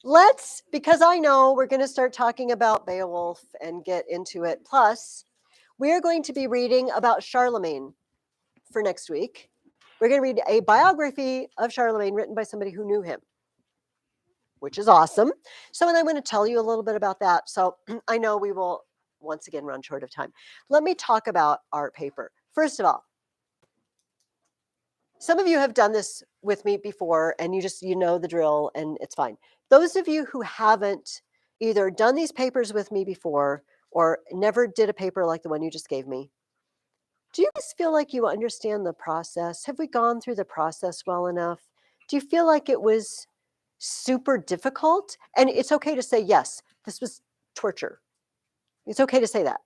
because I know we're going to start talking about Beowulf and get into it. Plus, we're going to be reading about Charlemagne for next week. We're going to read a biography of Charlemagne written by somebody who knew him, which is awesome. So, and I'm going to tell you a little bit about that. So I know we will once again run short of time. Let me talk about art paper. First of all, some of you have done this with me before and you know the drill and it's fine. Those of you who haven't either done these papers with me before or never did a paper like the one you just gave me, do you guys feel like you understand the process? Have we gone through the process well enough? Do you feel like it was super difficult? And it's okay to say, yes, this was torture. It's okay to say that.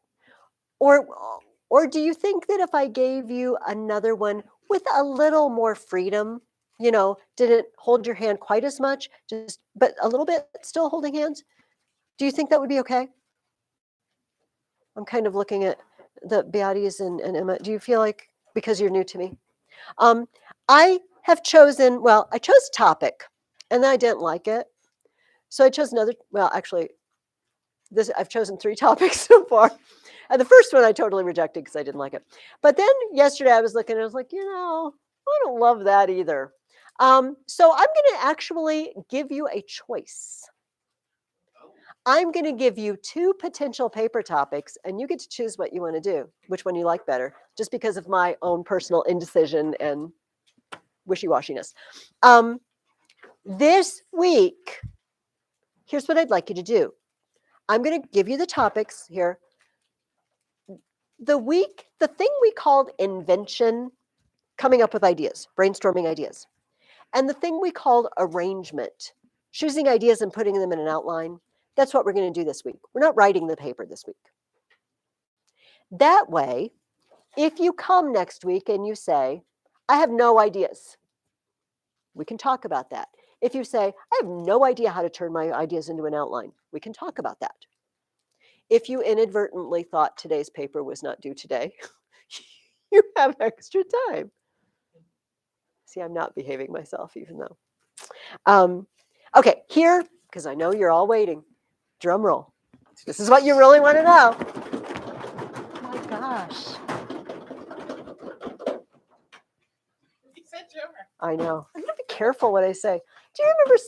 Or do you think that if I gave you another one with a little more freedom, didn't hold your hand quite as much, but a little bit still holding hands, do you think that would be okay? I'm kind of looking at the Beaties and Emma. Do you feel like, because you're new to me? I chose topic, and then I didn't like it. So I chose actually, I've chosen 3 topics so far. And the first one I totally rejected because I didn't like it. But then yesterday I was looking and I was like, I don't love that either. So I'm going to actually give you a choice. I'm going to give you 2 potential paper topics, and you get to choose what you want to do, which one you like better, just because of my own personal indecision and wishy-washiness. This week, here's what I'd like you to do. I'm going to give you the topics here. The thing we called invention, coming up with ideas, brainstorming ideas, and the thing we called arrangement, choosing ideas and putting them in an outline, that's what we're going to do this week. We're not writing the paper this week. That way, if you come next week and you say, I have no ideas, we can talk about that. If you say, I have no idea how to turn my ideas into an outline, we can talk about that. If you inadvertently thought today's paper was not due today, you have extra time. See, I'm not behaving myself even though. Okay, here, because I know you're all waiting. Drum roll. This is what you really want to know. Oh my gosh. You said drummer. I know. I'm going to be careful what I say. Do you remember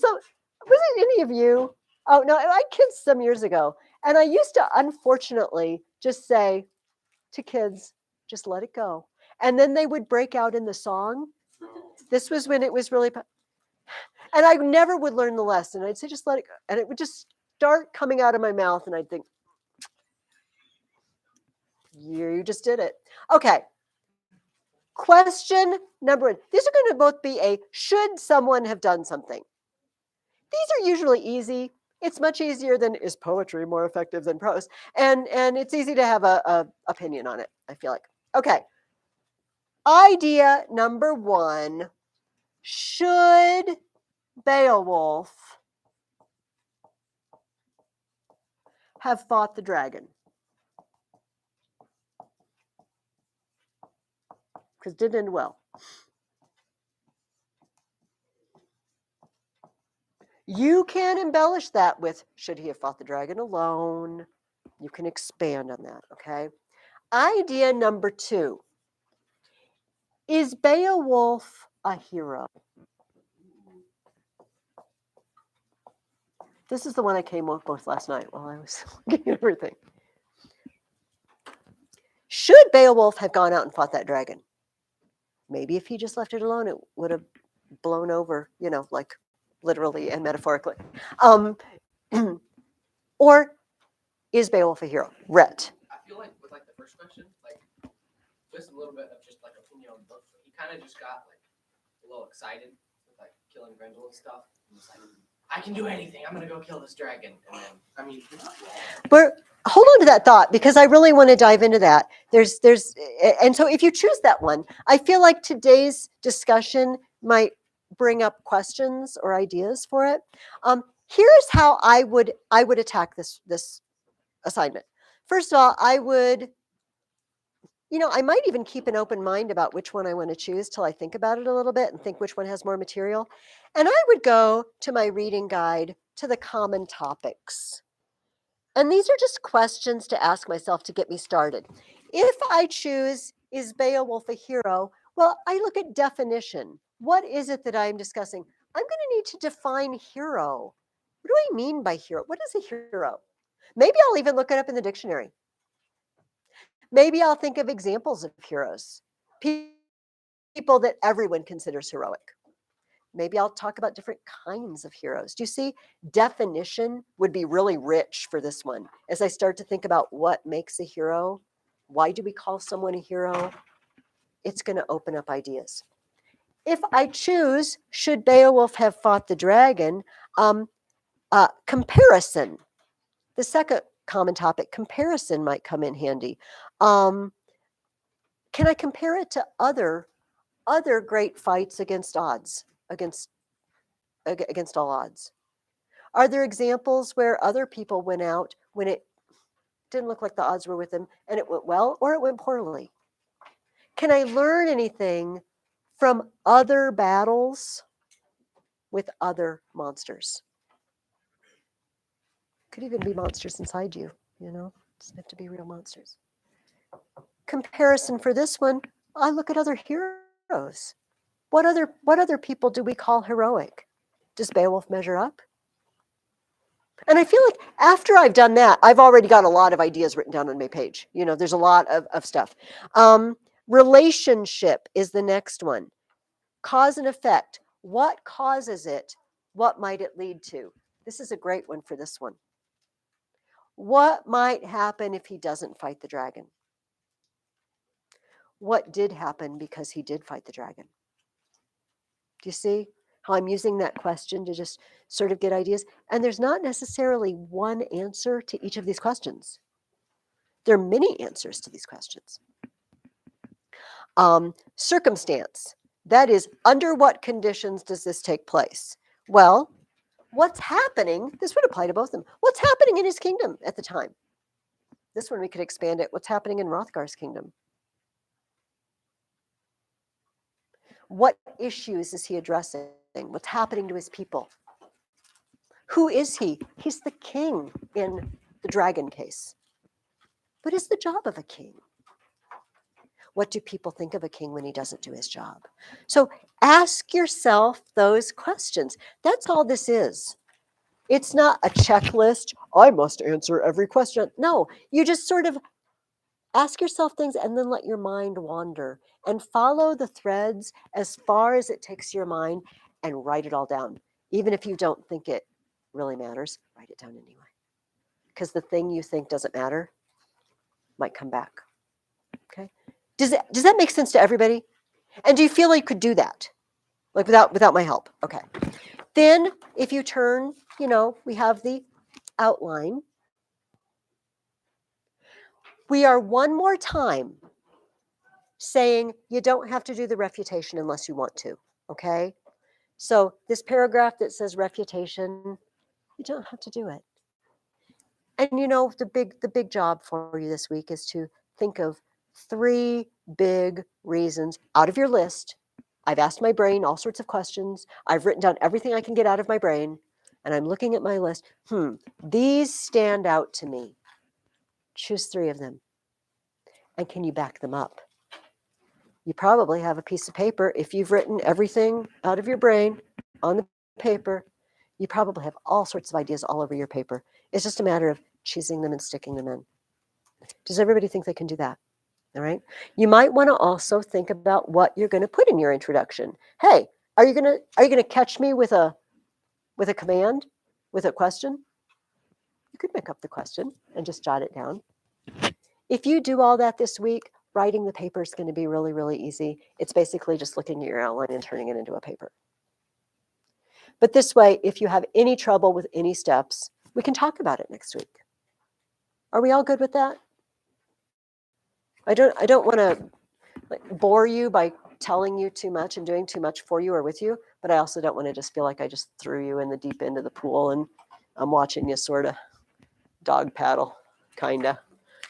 was it any of you? Oh, no, I had kids some years ago. And I used to, unfortunately, just say to kids, just let it go. And then they would break out in the song. This was when it was really, and I never would learn the lesson. I'd say, just let it go. And it would just start coming out of my mouth. And I'd think, you just did it. Okay. Question number 1. These are going to both be a should someone have done something. These are usually easy. It's much easier than is poetry more effective than prose. And it's easy to have a opinion on it, I feel like. Okay. Idea number 1. Should Beowulf have fought the dragon? Because it didn't end well. You can embellish that with, should he have fought the dragon alone? You can expand on that, okay? Idea number 2. Is Beowulf a hero? This is the one I came up with last night while I was looking at everything. Should Beowulf have gone out and fought that dragon? Maybe if he just left it alone, it would have blown over, like literally and metaphorically. Or is Beowulf a hero? Rhett. I feel like with the first question, just a little bit of just opinion on books. He kind of just got a little excited with killing Grendel and stuff. He was like, I can do anything. I'm gonna go kill this dragon. And then hold on to that thought because I really want to dive into that. And so if you choose that one, I feel like today's discussion might bring up questions or ideas for it. Here's how I would attack this assignment. First of all, I would, I might even keep an open mind about which one I want to choose till I think about it a little bit and think which one has more material. And I would go to my reading guide to the common topics. And these are just questions to ask myself to get me started. If I choose, is Beowulf a hero? Well, I look at definition. What is it that I'm discussing? I'm going to need to define hero. What do I mean by hero? What is a hero? Maybe I'll even look it up in the dictionary. Maybe I'll think of examples of heroes, people that everyone considers heroic. Maybe I'll talk about different kinds of heroes. Do you see? Definition would be really rich for this one. As I start to think about what makes a hero, why do we call someone a hero? It's going to open up ideas. If I choose, should Beowulf have fought the dragon? Comparison. The second common topic, comparison, might come in handy. Can I compare it to other great fights against odds, against all odds? Are there examples where other people went out when it didn't look like the odds were with them and it went well or it went poorly? Can I learn anything from other battles with other monsters? Could even be monsters inside you, you know? Doesn't have to be real monsters. Comparison for this one, I look at other heroes. What other people do we call heroic? Does Beowulf measure up? And I feel like after I've done that, I've already got a lot of ideas written down on my page. You know, there's a lot of stuff. Relationship is the next one. Cause and effect. What causes it? What might it lead to? This is a great one for this one. What might happen if he doesn't fight the dragon? What did happen because he did fight the dragon? Do you see how I'm using that question to just sort of get ideas? And there's not necessarily one answer to each of these questions. There are many answers to these questions. Circumstance. That is, under what conditions does this take place? Well, what's happening? This would apply to both of them. What's happening in his kingdom at the time? This one we could expand it. What's happening in Hrothgar's kingdom? What issues is he addressing? What's happening to his people? Who is he? He's the king in the dragon case. What is the job of a king? What do people think of a king when he doesn't do his job? So ask yourself those questions. That's all this is. It's not a checklist. I must answer every question. No, you just sort of ask yourself things and then let your mind wander and follow the threads as far as it takes your mind and write it all down. Even if you don't think it really matters, write it down anyway. Because the thing you think doesn't matter might come back. Okay? Does that make sense to everybody? And do you feel like you could do that? Like without my help? Okay. Then if you turn, we have the outline. We are one more time saying you don't have to do the refutation unless you want to, okay? So this paragraph that says refutation, you don't have to do it. And the big job for you this week is to think of 3 big reasons out of your list. I've asked my brain all sorts of questions. I've written down everything I can get out of my brain, and I'm looking at my list. These stand out to me. Choose 3 of them. And can you back them up? You probably have a piece of paper. If you've written everything out of your brain on the paper, you probably have all sorts of ideas all over your paper. It's just a matter of choosing them and sticking them in. Does everybody think they can do that? All right. You might want to also think about what you're going to put in your introduction. Hey, are you going to catch me with a command, with a question? You could make up the question and just jot it down. If you do all that this week, writing the paper is going to be really, really easy. It's basically just looking at your outline and turning it into a paper. But this way, if you have any trouble with any steps, we can talk about it next week. Are we all good with that? I don't want to bore you by telling you too much and doing too much for you or with you, but I also don't want to just feel like I just threw you in the deep end of the pool and I'm watching you sort of dog paddle, kind of,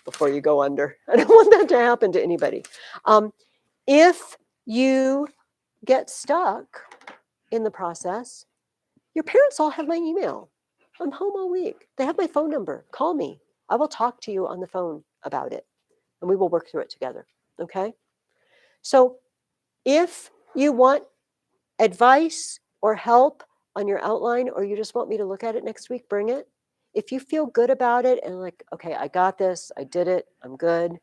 before you go under. I don't want that to happen to anybody. If you get stuck in the process, your parents all have my email. I'm home all week. They have my phone number. Call me. I will talk to you on the phone about it and we will work through it together. Okay. So if you want advice or help on your outline, or you just want me to look at it next week, bring it. If you feel good about it and like, okay, I got this, I did it, I'm good,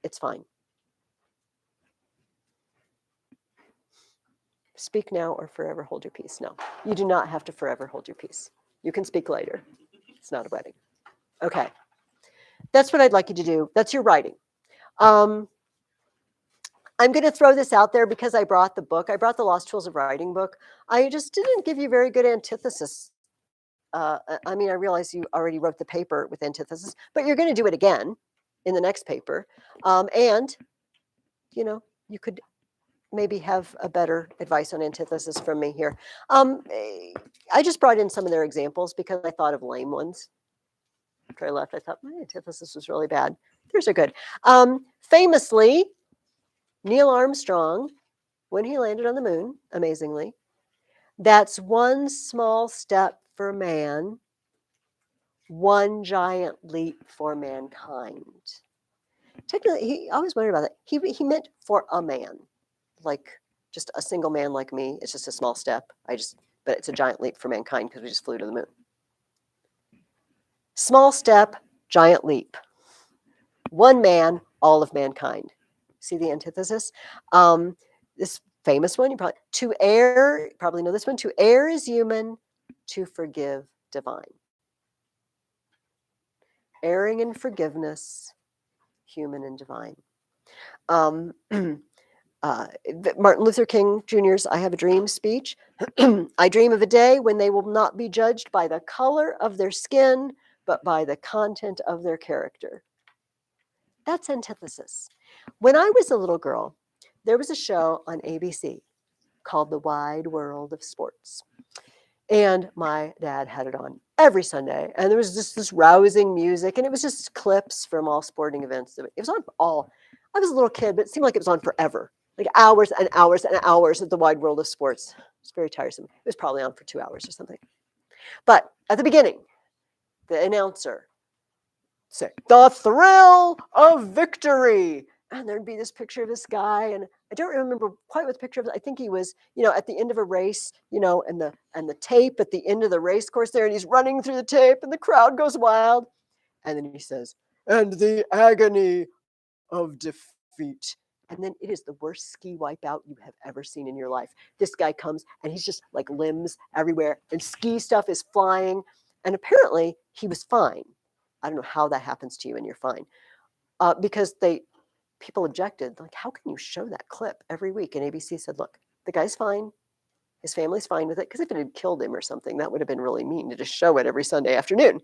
it's fine. Speak now or forever hold your peace. No, you do not have to forever hold your peace. You can speak later. It's not a wedding. Okay. That's what I'd like you to do. That's your writing. I'm going to throw this out there because I brought the book. I brought the Lost Tools of Writing book. I just didn't give you very good antithesis. I mean, I realize you already wrote the paper with antithesis, but you're going to do it again in the next paper. And, you know, you could maybe have a better advice on antithesis from me here. I just brought in some of their examples because I thought of lame ones. After I left, I thought my antithesis was really bad. Theirs are good. Famously, Neil Armstrong, when he landed on the moon, amazingly, that's one small step for man, one giant leap for mankind. Technically, he I always wondered about that. He meant for a man, like just a single man like me. It's just a small step. But it's a giant leap for mankind because we just flew to the moon. Small step, giant leap. One man, all of mankind. See the antithesis? This famous one, you probably know this one. To err is human, to forgive divine. Erring in forgiveness, human and divine. Martin Luther King Jr.'s I Have a Dream speech. I dream of a day when they will not be judged by the color of their skin, but by the content of their character. That's antithesis. When I was a little girl, there was a show on ABC called The Wide World of Sports. And my dad had it on every Sunday. And there was just this rousing music, and it was just clips from all sporting events. It was on all. I was a little kid, but it seemed like it was on forever, like hours and hours and hours of The Wide World of Sports. It was very tiresome. It was probably on for 2 hours or something. But at the beginning, the announcer say, "The thrill of victory." And there'd be this picture of this guy, and I don't remember quite what the picture of. I think he was, at the end of a race, and the tape at the end of the race course there, and he's running through the tape, and the crowd goes wild, and then he says, "And the agony of defeat." And then it is the worst ski wipeout you have ever seen in your life. This guy comes, and he's just like limbs everywhere, and ski stuff is flying, and apparently he was fine. I don't know how that happens to you and you're fine. Because people objected, like, how can you show that clip every week? And ABC said, look, the guy's fine. His family's fine with it. Because if it had killed him or something, that would have been really mean to just show it every Sunday afternoon.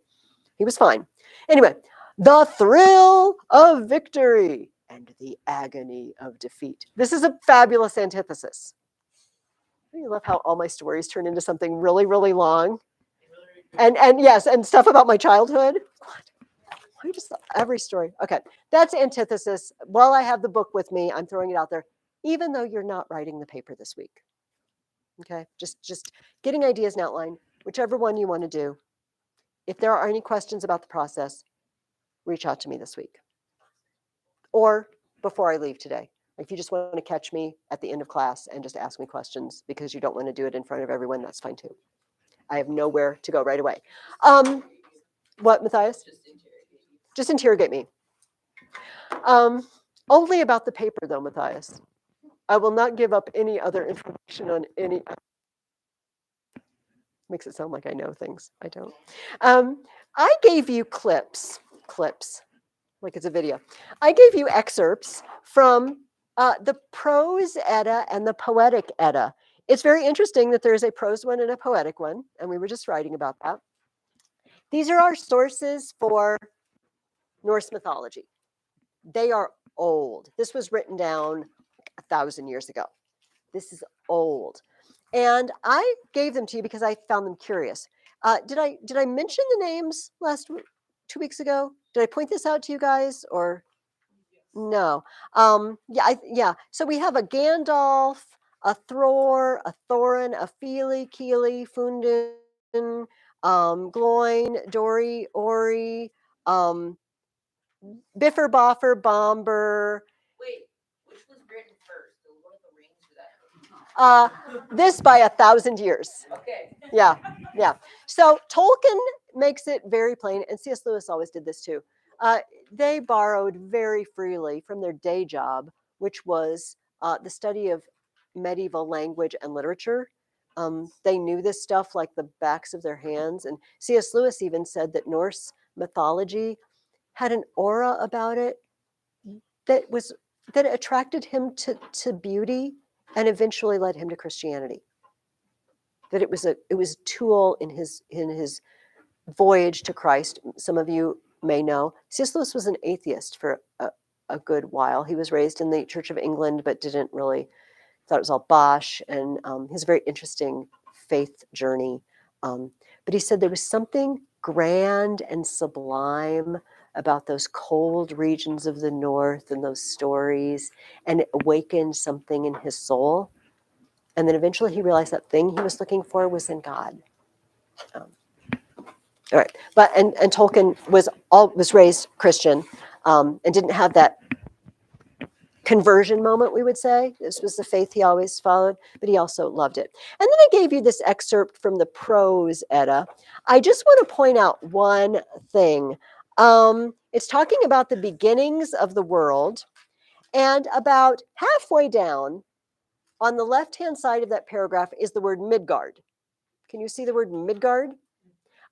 He was fine. Anyway, the thrill of victory and the agony of defeat. This is a fabulous antithesis. I love how all my stories turn into something really, really long. And yes, and stuff about my childhood. I just every story. Okay, that's antithesis. While I have the book with me, I'm throwing it out there, even though you're not writing the paper this week. Okay, just getting ideas and outline, whichever one you want to do. If there are any questions about the process, reach out to me this week or before I leave today. If you just want to catch me at the end of class and just ask me questions because you don't want to do it in front of everyone, that's fine too. I have nowhere to go right away. What, Matthias? Just interrogate me. Only about the paper, though, Matthias. I will not give up any other information on any. Makes it sound like I know things. I don't. I gave you clips, like it's a video. I gave you excerpts from the prose Edda and the poetic Edda. It's very interesting that there's a prose one and a poetic one, and we were just writing about that. These are our sources for Norse mythology. They are old. This was written down 1,000 years ago. This is old. And I gave them to you because I found them curious. Did I mention the names 2 weeks ago? Did I point this out to you guys or no? Yeah. So we have a Gandalf, a Thror, a Thorin, a Fili, Kili, Fundin, Gloin, Dory, Ori, um, Biffer, Boffer, Bomber. Wait, which was written first? The Lord of the Rings or that? This by 1,000 years. Okay. Yeah, yeah. So Tolkien makes it very plain, and C.S. Lewis always did this too. They borrowed very freely from their day job, which was the study of medieval language and literature. They knew this stuff like the backs of their hands. And C.S. Lewis even said that Norse mythology had an aura about it that was that attracted him to beauty and eventually led him to Christianity. That it was a tool in his voyage to Christ. Some of you may know C.S. Lewis was an atheist for a good while. He was raised in the Church of England, but didn't really thought it was all bosh. And his very interesting faith journey. But he said there was something grand and sublime about those cold regions of the north and those stories, and it awakened something in his soul. And then eventually he realized that thing he was looking for was in God. All right, but and Tolkien was raised Christian, and didn't have that conversion moment, we would say. This was the faith he always followed, but he also loved it. And then I gave you this excerpt from the Prose Edda. I just want to point out one thing. It's talking about the beginnings of the world, and about halfway down, on the left-hand side of that paragraph is the word Midgard. Can you see the word Midgard?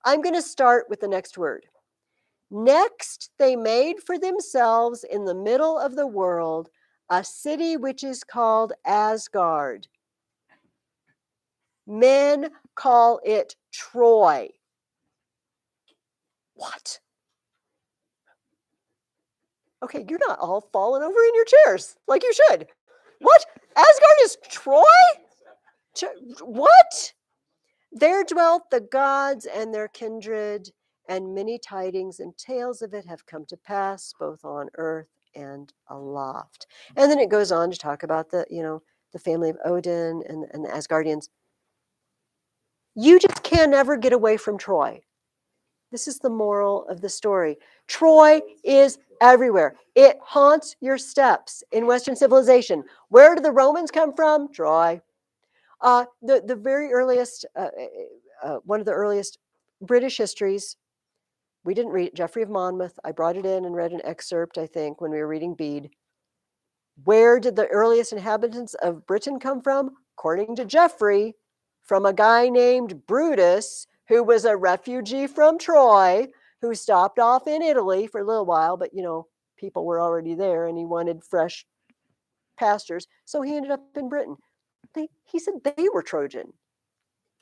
I'm going to start with the next word. Next, they made for themselves in the middle of the world a city which is called Asgard. Men call it Troy. What? Okay, you're not all falling over in your chairs like you should. What? Asgard is Troy? What? There dwelt the gods and their kindred, and many tidings and tales of it have come to pass, both on earth and aloft. And then it goes on to talk about the family of Odin and the Asgardians. You just can never get away from Troy. This is the moral of the story. Troy is everywhere. It haunts your steps in Western civilization. Where do the Romans come from? Troy. The very earliest, one of the earliest British histories, we didn't read it, Geoffrey of Monmouth. I brought it in and read an excerpt, I think, when we were reading Bede. Where did the earliest inhabitants of Britain come from? According to Geoffrey, from a guy named Brutus, who was a refugee from Troy, who stopped off in Italy for a little while, but people were already there and he wanted fresh pastures. So he ended up in Britain. He said they were Trojan.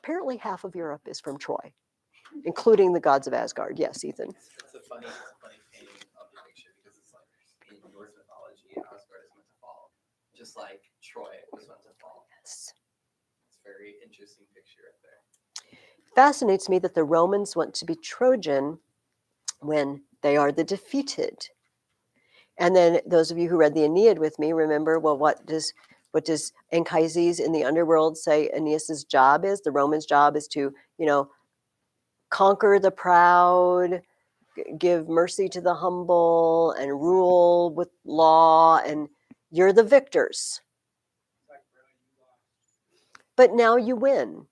Apparently half of Europe is from Troy, including the gods of Asgard. Yes, Ethan. It's a funny painting of the picture because it's like in Norse mythology, Asgard is meant to fall, just like Troy was meant to fall. Yes. It's a very interesting picture right there. Fascinates me that the Romans want to be Trojan when they are the defeated. And then those of you who read the Aeneid with me remember, well, what does Anchises in the underworld say Aeneas's job is? The Romans' job is to, conquer the proud, give mercy to the humble, and rule with law, and you're the victors. But now you win.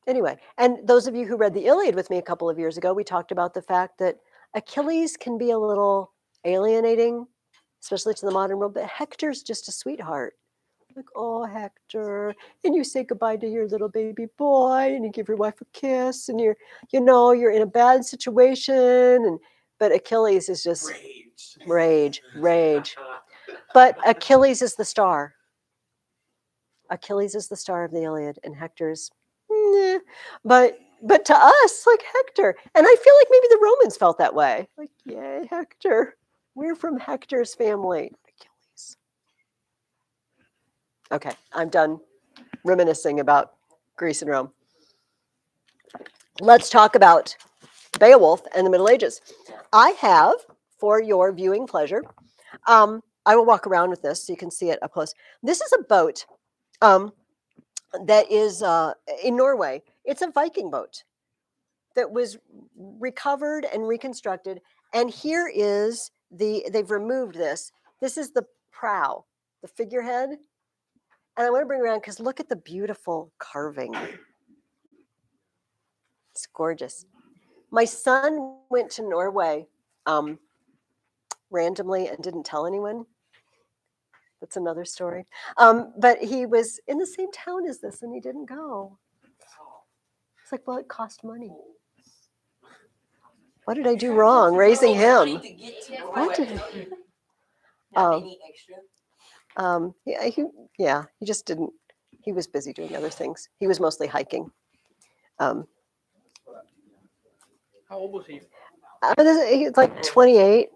Anyway, and those of you who read the Iliad with me a couple of years ago, we talked about the fact that Achilles can be a little alienating, especially to the modern world, but Hector's just a sweetheart. Like, oh, Hector, and you say goodbye to your little baby boy, and you give your wife a kiss, and you're in a bad situation, but Achilles is just rage. But Achilles is the star. Achilles is the star of the Iliad, and Hector's, but to us, like Hector, and I feel like maybe the Romans felt that way. Like, yay, Hector, we're from Hector's family. Achilles. Okay, I'm done reminiscing about Greece and Rome. Let's talk about Beowulf and the Middle Ages. I have, for your viewing pleasure, I will walk around with this so you can see it up close. This is a boat that is in Norway. It's a Viking boat that was recovered and reconstructed. And here is they've removed this. This is the prow, the figurehead. And I want to bring around because look at the beautiful carving. It's gorgeous. My son went to Norway randomly and didn't tell anyone. That's another story. But he was in the same town as this and he didn't go. It's like, well, it cost money. What did I do wrong raising him? What did Any extra? he just didn't. He was busy doing other things. He was mostly hiking. How old was he? He's like 28.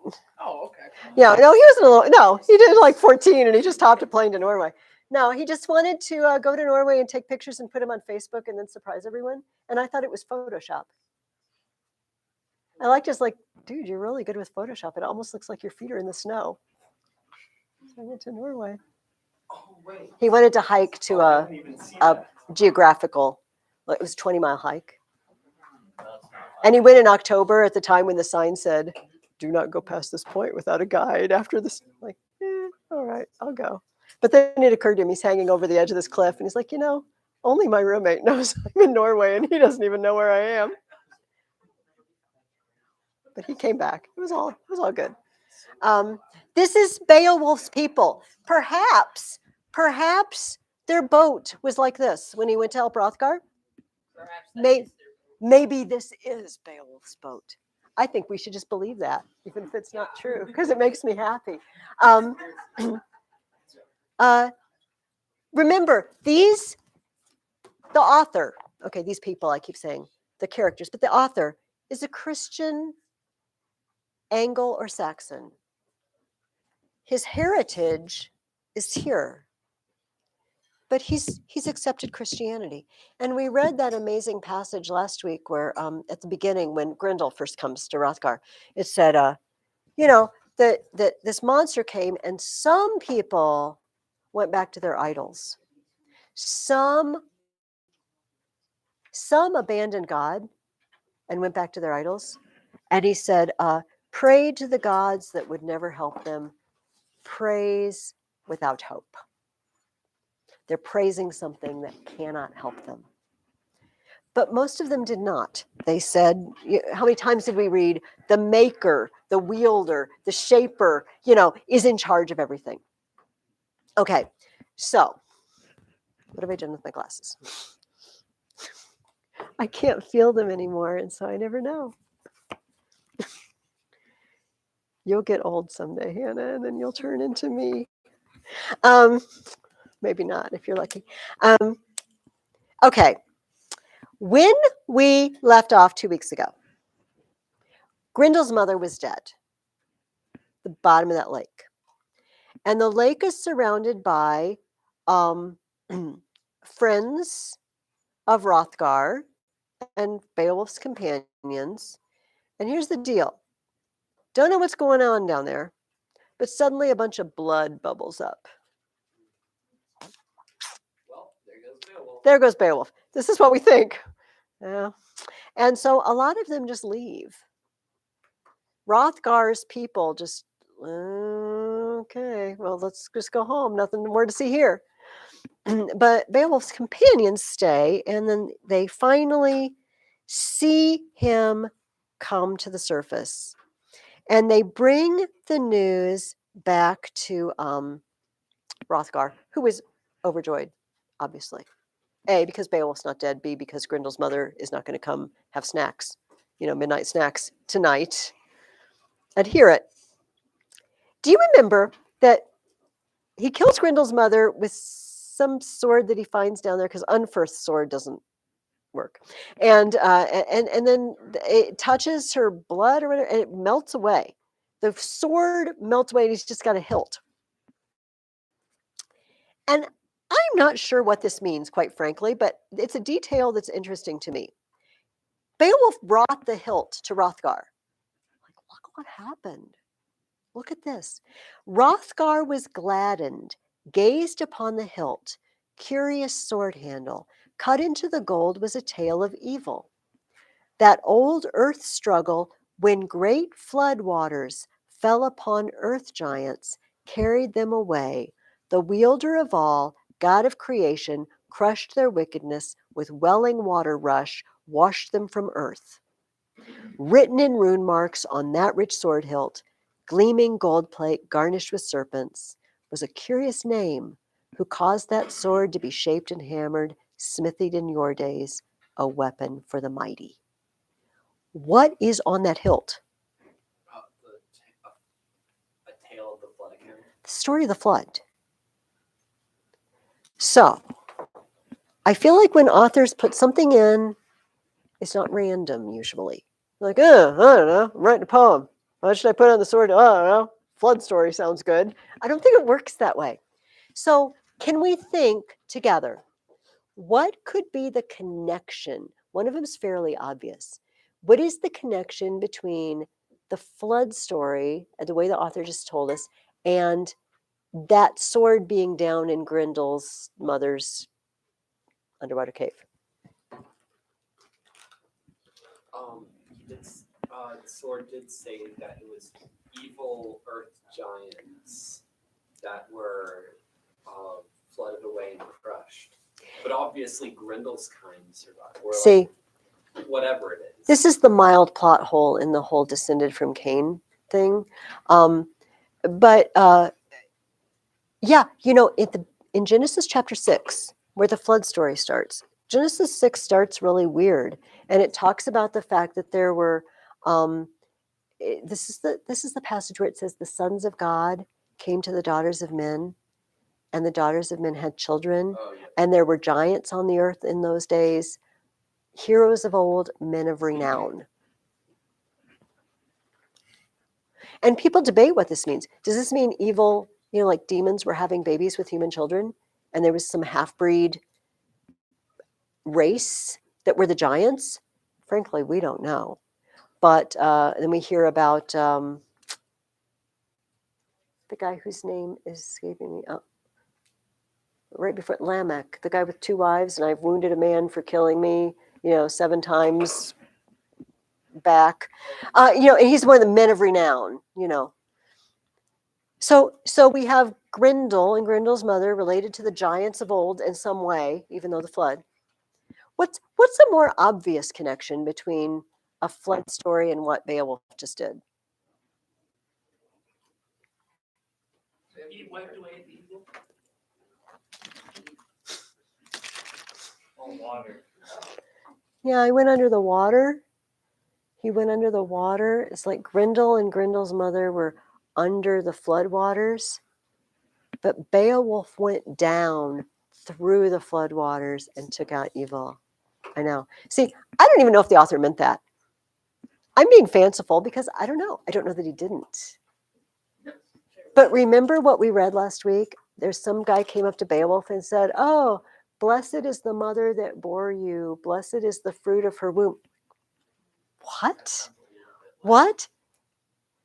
Oh, okay. Yeah, no, he wasn't a little. No, he did like 14, and he just hopped a plane to Norway. No, he just wanted to go to Norway and take pictures and put them on Facebook and then surprise everyone. And I thought it was Photoshop. I like just like, dude, you're really good with Photoshop. It almost looks like your feet are in the snow. So I went to Norway. Oh, wait. He wanted to hike to I a didn't even see a that. geographical. It was a 20-mile hike. And he went in October at the time when the sign said, "Do not go past this point without a guide." After this, like, all right, I'll go. But then it occurred to him, he's hanging over the edge of this cliff, and he's like, only my roommate knows I'm in Norway, and he doesn't even know where I am. But he came back. It was all good. This is Beowulf's people. Perhaps their boat was like this when he went to help Hrothgar. Perhaps Maybe this is Beowulf's boat. I think we should just believe that, even if it's not true, because it makes me happy. Remember, the author, okay, these people, I keep saying, the characters, but the author is a Christian, Anglo or Saxon. His heritage is here, but he's accepted Christianity. And we read that amazing passage last week where at the beginning, when Grendel first comes to Hrothgar, it said, that this monster came and some people went back to their idols. Some abandoned God and went back to their idols. And he said, pray to the gods that would never help them. Praise without hope. They're praising something that cannot help them. But most of them did not. They said, how many times did we read, the maker, the wielder, the shaper, is in charge of everything. Okay, so what have I done with my glasses? I can't feel them anymore, and so I never know. You'll get old someday, Hannah, and then you'll turn into me. Maybe not, if you're lucky. Okay. When we left off 2 weeks ago, Grendel's mother was dead. The bottom of that lake. And the lake is surrounded by friends of Hrothgar and Beowulf's companions. And here's the deal. Don't know what's going on down there, but suddenly a bunch of blood bubbles up. Well, there goes Beowulf. There goes Beowulf. This is what we think. Yeah. And so a lot of them just leave. Hrothgar's people just, okay, well, let's just go home. Nothing more to see here. But Beowulf's companions stay, and then they finally see him come to the surface. And they bring the news back to Hrothgar, who was overjoyed, obviously. A, because Beowulf's not dead. B, because Grendel's mother is not going to come have snacks, midnight snacks tonight and hear it. Do you remember that he kills Grendel's mother with some sword that he finds down there, because Unferth's sword doesn't work, and then it touches her blood or whatever, and it melts away. The sword melts away, and he's just got a hilt. And I'm not sure what this means, quite frankly, but it's a detail that's interesting to me. Beowulf brought the hilt to Hrothgar. Like, look what happened. Look at this. Hrothgar was gladdened, gazed upon the hilt, curious sword handle. Cut into the gold was a tale of evil. That old earth struggle when great flood waters fell upon earth giants, carried them away. The wielder of all, God of creation, crushed their wickedness with welling water rush, washed them from earth. Written in rune marks on that rich sword hilt, gleaming gold plate garnished with serpents, was a curious name who caused that sword to be shaped and hammered, smithied in your days, a weapon for the mighty. What is on that hilt? A tale of the flood again. The story of the flood. So, I feel like when authors put something in, it's not random usually. Like, I don't know, I'm writing a poem. What should I put on the sword? I don't know. Flood story sounds good. I don't think it works that way. So, can we think together? What could be the connection? One of them is fairly obvious. What is the connection between the flood story, the way the author just told us, and that sword being down in Grendel's mother's underwater cave? The sword did say that it was evil earth giants that were flooded away and crushed. But obviously, Grendel's kind survived. Or See, like, whatever it is. this is the mild plot hole in the whole descended from Cain thing. But yeah, in Genesis chapter 6, where the flood story starts, Genesis 6 starts really weird, and it talks about the fact that there were this is the passage where it says the sons of God came to the daughters of men, and the daughters of men had children, and there were giants on the earth in those days, heroes of old, men of renown. And people debate what this means. Does this mean evil, like demons were having babies with human children, and there was some half-breed race that were the giants? Frankly, we don't know. But then we hear about the guy whose name is escaping me. Right before Lamech, the guy with 2 wives, and I've wounded a man for killing me, 7 times back. And he's one of the men of renown, So we have Grendel and Grendel's mother related to the giants of old in some way, even though the flood. What's a more obvious connection between a flood story and what Beowulf just did? He wiped away the evil. All water. Yeah, he went under the water. He went under the water. It's like Grendel and Grendel's mother were under the flood waters, but Beowulf went down through the flood waters and took out evil. I know. See, I don't even know if the author meant that. I'm being fanciful because I don't know. I don't know that he didn't. But remember what we read last week? There's some guy came up to Beowulf and said, "Oh, blessed is the mother that bore you. Blessed is the fruit of her womb." What? What?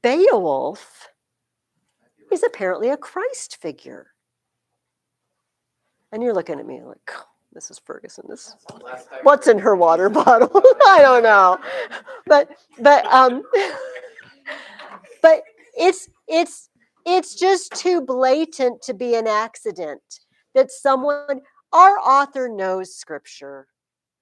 Beowulf is apparently a Christ figure. And you're looking at me like, Mrs. Ferguson, what's in her water bottle? I don't know. But it's just too blatant to be an accident that our author knows scripture.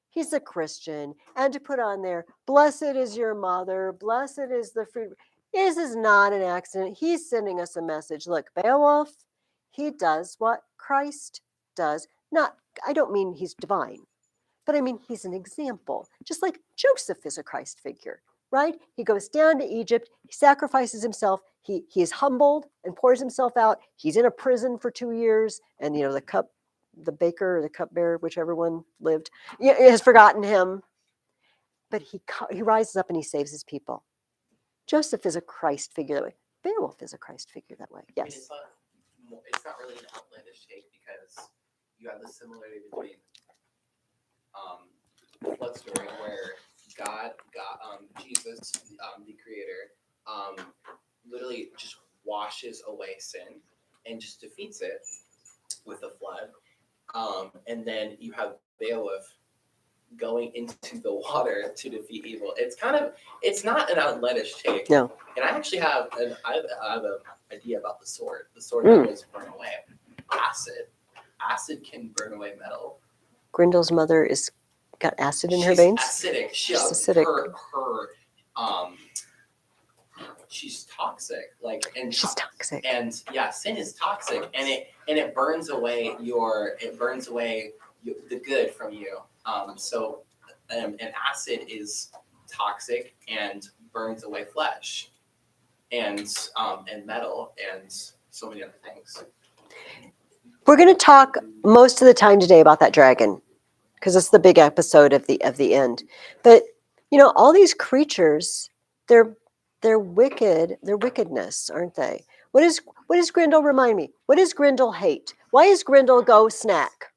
He's a Christian, and to put on there, blessed is your mother, blessed is the fruit. This is not an accident. He's sending us a message. Look, Beowulf, he does what Christ does. I don't mean he's divine, but I mean he's an example. Just like Joseph is a Christ figure, right? He goes down to Egypt, he sacrifices himself, he is humbled and pours himself out. He's in a prison for 2 years, and the baker or the cupbearer, whichever one lived, has forgotten him. But he rises up and he saves his people. Joseph is a Christ figure that way. Beowulf is a Christ figure that way. Yes. It's not really an outlandish take because you have the similarity between the flood story where Jesus, the creator, literally just washes away sin and just defeats it with the flood. And then you have Beowulf going into the water to defeat evil. It's not an outlandish take. No. And I actually I have an idea about the sword. The sword Mm. that was burned away. Acid. Acid can burn away metal. Grendel's mother is got acid in her She's veins. acidic. She's acidic. She's toxic. She's toxic. And yeah, sin is toxic, and it burns away the good from you. And acid is toxic and burns away flesh, and metal, and so many other things. We're going to talk most of the time today about that dragon, because it's the big episode of the end. But all these creatures, they're wicked. They're wickedness, aren't they? What does Grendel remind me? What does Grendel hate? Why is Grendel go snack?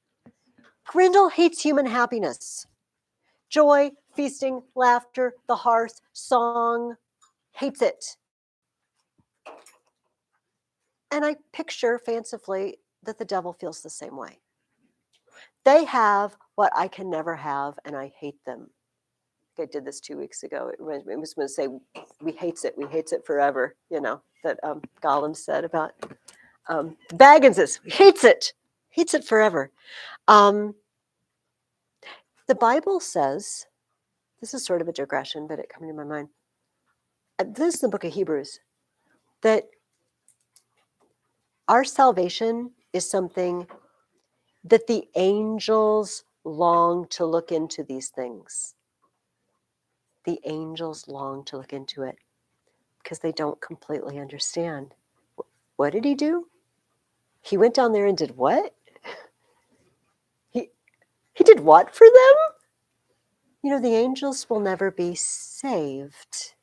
Grendel hates human happiness, joy, feasting, laughter, the hearth, song. Hates it. And I picture fancifully that the devil feels the same way. They have what I can never have, and I hate them. I did this 2 weeks ago. It was going to say, we hates it forever, that Gollum said about Baggins. Hates it forever. The Bible says, this is sort of a digression, but it came to my mind. This is the book of Hebrews, that our salvation is something that the angels long to look into these things. The angels long to look into it because they don't completely understand. What did he do? He went down there and did what? He did what for them? The angels will never be saved.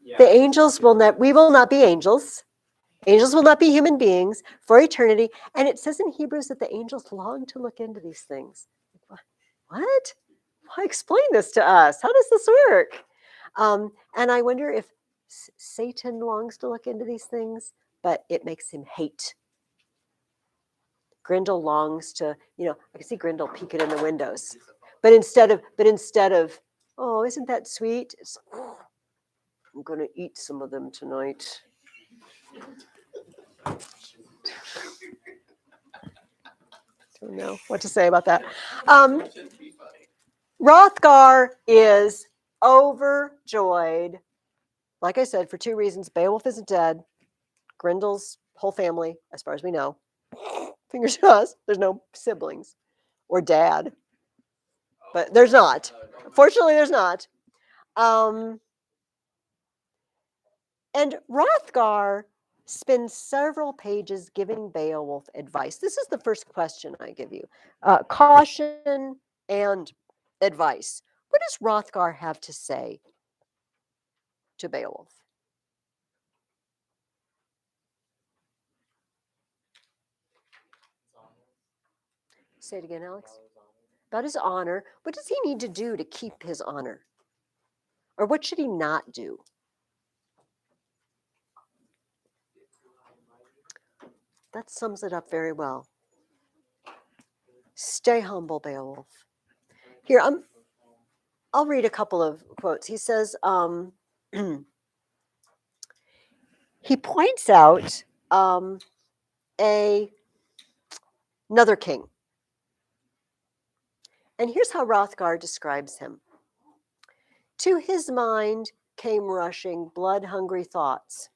Yeah. The angels we will not be angels. Angels will not be human beings for eternity. And it says in Hebrews that the angels long to look into these things. What? Why explain this to us? How does this work? And I wonder if Satan longs to look into these things, but it makes him hate. Grendel longs to, I can see Grendel peeking in the windows. But instead of, oh, isn't that sweet? It's, oh, I'm going to eat some of them tonight. Don't know what to say about that. Hrothgar is overjoyed. Like I said, for 2 reasons. Beowulf isn't dead. Grendel's whole family, as far as we know. Fingers crossed, there's no siblings or dad. But there's not. Fortunately, there's not. And Hrothgar spends several pages giving Beowulf advice. This is the first question I give you. Caution and advice. What does Hrothgar have to say to Beowulf? Say it again, Alex. About his honor. What does he need to do to keep his honor? Or what should he not do? That sums it up very well. Stay humble, Beowulf. Here, I'll read a couple of quotes. He says, he points out another king. And here's how Hrothgar describes him. To his mind came rushing blood-hungry thoughts.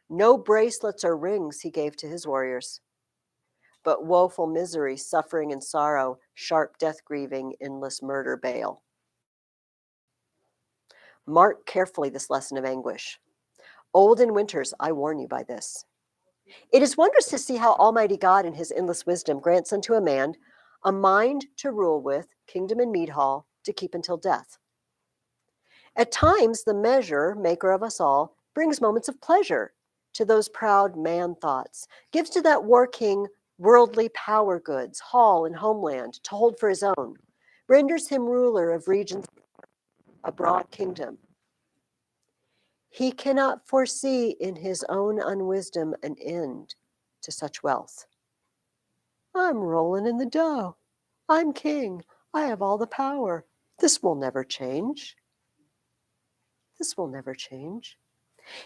No bracelets or rings he gave to his warriors, but woeful misery, suffering and sorrow, sharp death grieving, endless murder bale. Mark carefully this lesson of anguish. Old in winters, I warn you by this. It is wondrous to see how Almighty God in his endless wisdom grants unto a man a mind to rule with, kingdom and mead hall, to keep until death. At times, the measure, maker of us all, brings moments of pleasure to those proud man thoughts, gives to that war king worldly power goods, hall and homeland, to hold for his own, renders him ruler of regions, a broad kingdom. He cannot foresee in his own unwisdom an end to such wealth. I'm rolling in the dough. I'm king. I have all the power. This will never change. This will never change.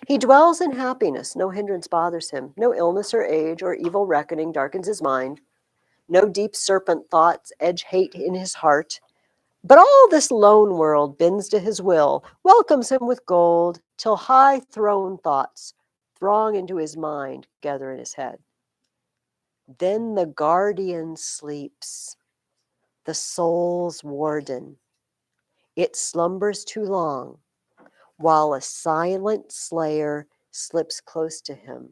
He dwells in happiness. No hindrance bothers him. No illness or age or evil reckoning darkens his mind. No deep serpent thoughts edge hate in his heart. But all this lone world bends to his will, welcomes him with gold, till high throne thoughts throng into his mind, gather in his head. Then the guardian sleeps, the soul's warden. It slumbers too long, while a silent slayer slips close to him,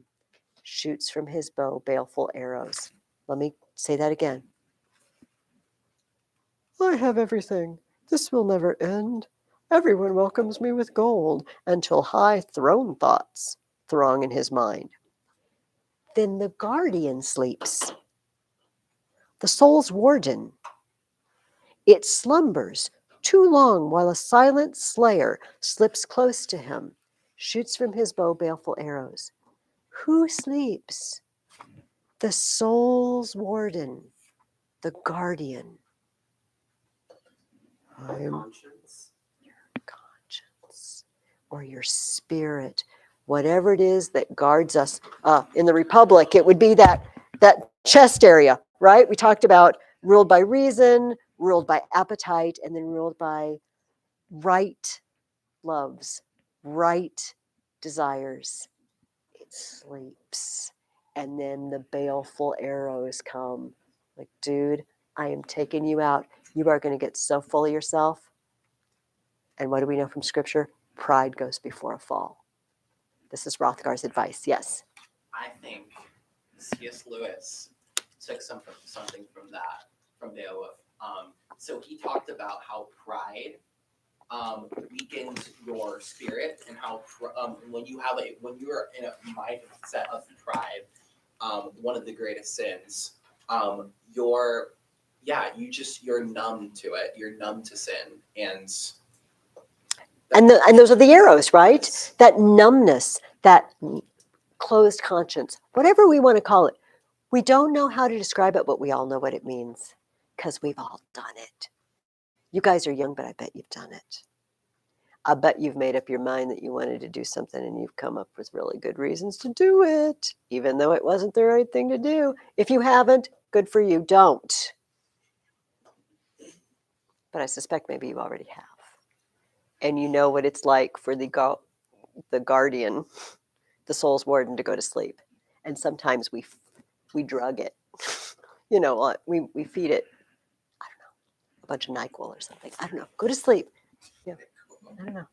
shoots from his bow baleful arrows. Let me say that again. I have everything. This will never end. Everyone welcomes me with gold until high throne thoughts throng in his mind. Then the guardian sleeps, the soul's warden. It slumbers too long while a silent slayer slips close to him, shoots from his bow baleful arrows. Who sleeps? The soul's warden, the guardian. I'm Conscience. conscience or your spirit, whatever it is that guards us. In the Republic, it would be that chest area, right? We talked about ruled by reason, ruled by appetite, and then ruled by right loves, right desires. It sleeps. And then the baleful arrows come. Like, dude, I am taking you out. You are going to get so full of yourself. And what do we know from scripture? Pride goes before a fall. This is Rothgar's advice. Yes. I think C.S. Lewis took something from Beowulf. So he talked about how pride weakens your spirit, and how when you're in a mindset of pride, one of the greatest sins, you're numb to it. You're numb to sin, and those are the arrows, right? That numbness, that closed conscience, whatever we want to call it. We don't know how to describe it, but we all know what it means because we've all done it. You guys are young, but I bet you've done it. I bet you've made up your mind that you wanted to do something and you've come up with really good reasons to do it, even though it wasn't the right thing to do. If you haven't, good for you. Don't. But I suspect maybe you already have. And you know what it's like for the guardian, the soul's warden, to go to sleep. And sometimes we drug it. You know, we feed it, I don't know, a bunch of NyQuil or something. I don't know. Go to sleep. Yeah. I don't know.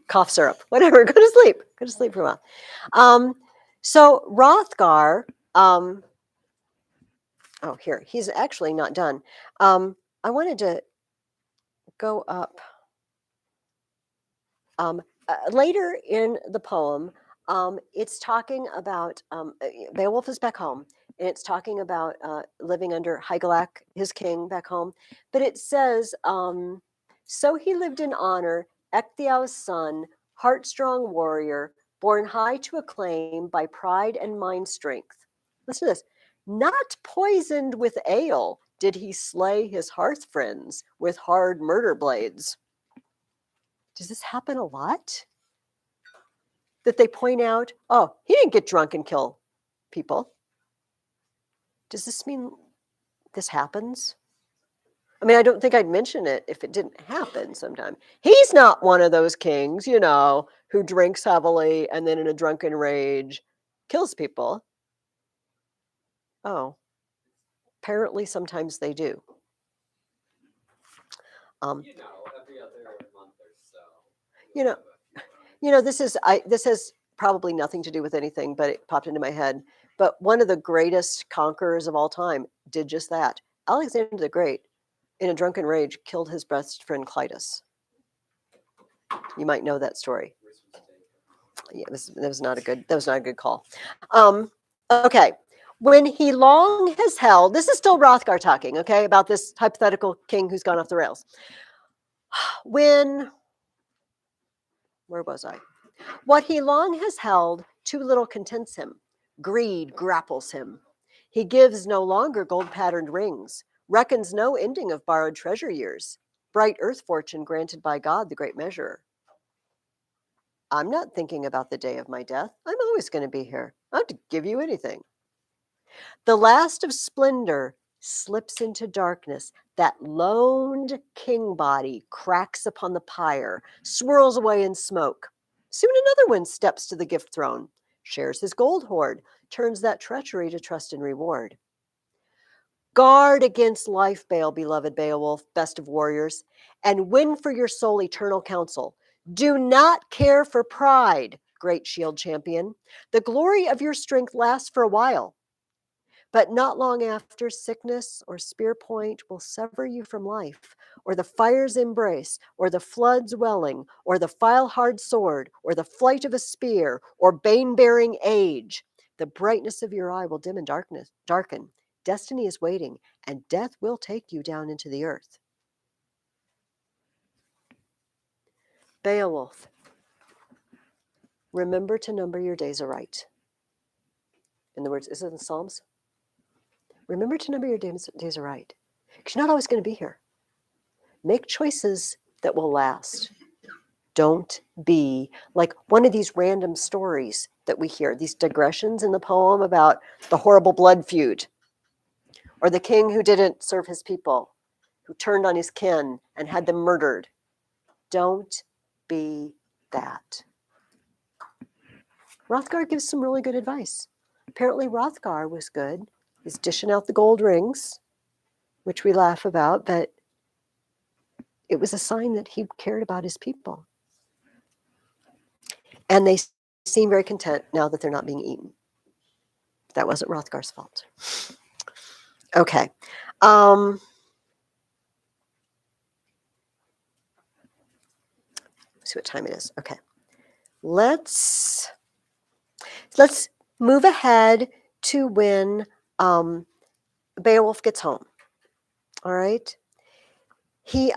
Cough syrup, whatever. Go to sleep. Go to sleep for a while. So Rothgar, here, he's actually not done. I wanted to go up. Later in the poem, it's talking about Beowulf is back home, and it's talking about living under Hygelac, his king, back home. But it says, so he lived in honor, Ecgtheow's son, heart-strong warrior, born high to acclaim by pride and mind strength. Listen to this. Not poisoned with ale did he slay his hearth friends with hard murder blades. Does this happen a lot? That they point out, oh, he didn't get drunk and kill people. Does this mean this happens? I mean, I don't think I'd mention it if it didn't happen sometime. He's not one of those kings, who drinks heavily and then in a drunken rage kills people. Oh, apparently sometimes they do. Every other month or so. This has probably nothing to do with anything, but it popped into my head. But one of the greatest conquerors of all time did just that. Alexander the Great, in a drunken rage, killed his best friend Clytus. You might know that story. Yeah, that was not a good call. Okay. When he long has held, this is still Rothgar talking, okay, about this hypothetical king who's gone off the rails. Where was I? What he long has held, too little contents him. Greed grapples him. He gives no longer gold-patterned rings, reckons no ending of borrowed treasure years, bright earth fortune granted by God, the great measurer. I'm not thinking about the day of my death. I'm always going to be here. I don't have to give you anything. The last of splendor slips into darkness. That loaned king body cracks upon the pyre, swirls away in smoke. Soon another one steps to the gift throne, shares his gold hoard, turns that treachery to trust and reward. Guard against life bale, beloved Beowulf, best of warriors, and win for your soul eternal counsel. Do not care for pride, great shield champion. The glory of your strength lasts for a while, but not long after, sickness or spear point will sever you from life, or the fire's embrace, or the flood's welling, or the file-hard sword, or the flight of a spear, or bane-bearing age. The brightness of your eye will dim and darken. Destiny is waiting, and death will take you down into the earth. Beowulf, remember to number your days aright. In the words, is it in the Psalms? Remember to number your days aright, because you're not always going to be here. Make choices that will last. Don't be like one of these random stories that we hear, these digressions in the poem about the horrible blood feud, or the king who didn't serve his people, who turned on his kin and had them murdered. Don't be that. Hrothgar gives some really good advice. Apparently Hrothgar was good. He's dishing out the gold rings, which we laugh about, but it was a sign that he cared about his people. And they seem very content now that they're not being eaten. That wasn't Hrothgar's fault. Okay. See what time it is. Okay. Let's move ahead to when Beowulf gets home. All right. He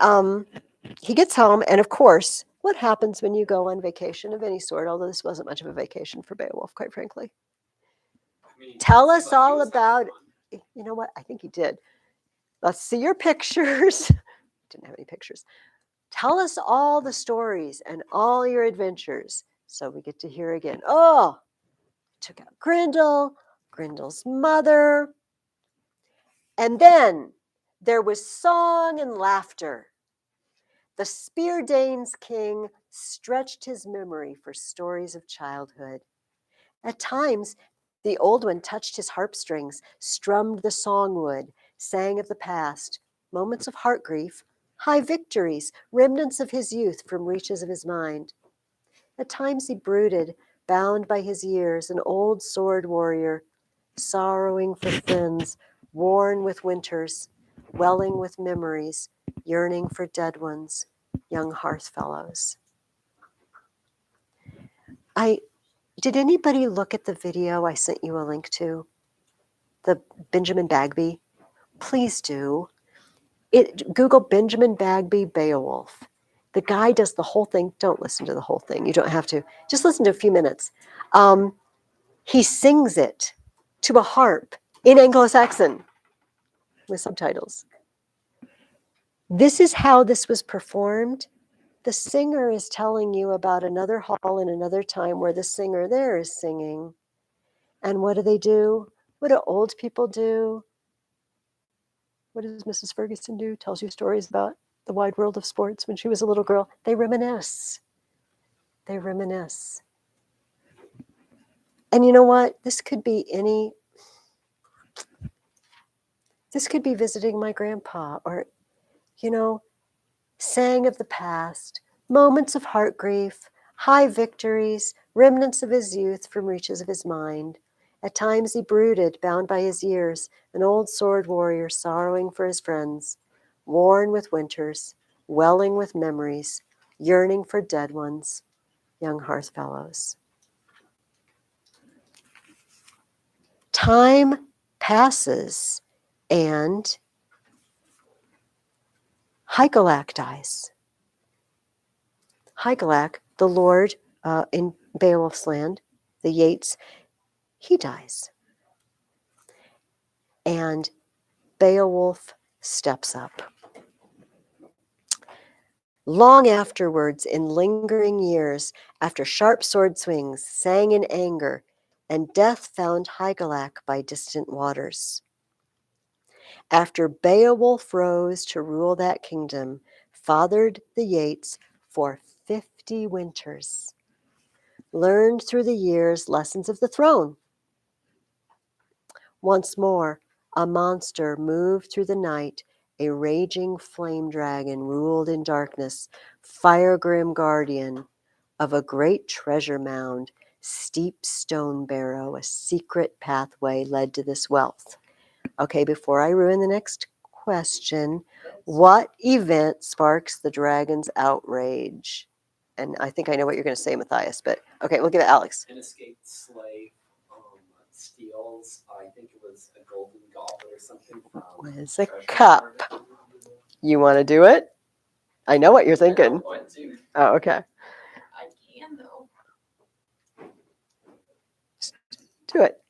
gets home, and of course, what happens when you go on vacation of any sort? Although this wasn't much of a vacation for Beowulf, quite frankly. I mean, Tell it us seemed like he all was having about. fun. You know what? I think he did. Let's see your pictures. Didn't have any pictures. Tell us all the stories and all your adventures, so we get to hear again. Oh, took out Grendel, Grendel's mother, and then there was song and laughter. The Spear Danes king stretched his memory for stories of childhood. At times, the old one touched his harp strings, strummed the songwood, sang of the past, moments of heart grief, high victories, remnants of his youth from reaches of his mind. At times he brooded, bound by his years, an old sword warrior, sorrowing for friends, worn with winters, welling with memories, yearning for dead ones, young hearth fellows. Did anybody look at the video I sent you a link to? The Benjamin Bagby? Please do. Google Benjamin Bagby Beowulf. The guy does the whole thing. Don't listen to the whole thing. You don't have to. Just listen to a few minutes. He sings it to a harp in Anglo-Saxon with subtitles. This is how this was performed. The singer is telling you about another hall in another time where the singer there is singing. And what do? What do old people do? What does Mrs. Ferguson do? Tells you stories about the wide world of sports when she was a little girl. They reminisce. They reminisce. And you know what? This could be visiting my grandpa, or, sang of the past, moments of heart grief, high victories, remnants of his youth from reaches of his mind. At times he brooded, bound by his years, an old sword warrior sorrowing for his friends, worn with winters, welling with memories, yearning for dead ones, young hearth fellows. Time passes, and Hygelac dies. Hygelac, the lord in Beowulf's land, the Yeats, he dies. And Beowulf steps up. Long afterwards, in lingering years, after sharp sword swings sang in anger, and death found Hygelac by distant waters. After Beowulf rose to rule that kingdom, fathered the Yeats for 50 winters, learned through the years lessons of the throne. Once more, a monster moved through the night, a raging flame dragon ruled in darkness, fire-grim guardian of a great treasure mound, steep stone barrow, a secret pathway led to this wealth. Okay, before I ruin the next question, what event sparks the dragon's outrage? And I think I know what you're going to say, Matthias, but okay, we'll give it Alex. An escaped slave steals, I think it was a golden goblet or something from Was a treasure cup. hoard. You want to do it? I know what you're I thinking. know one too. Oh, okay. I can though. Do it.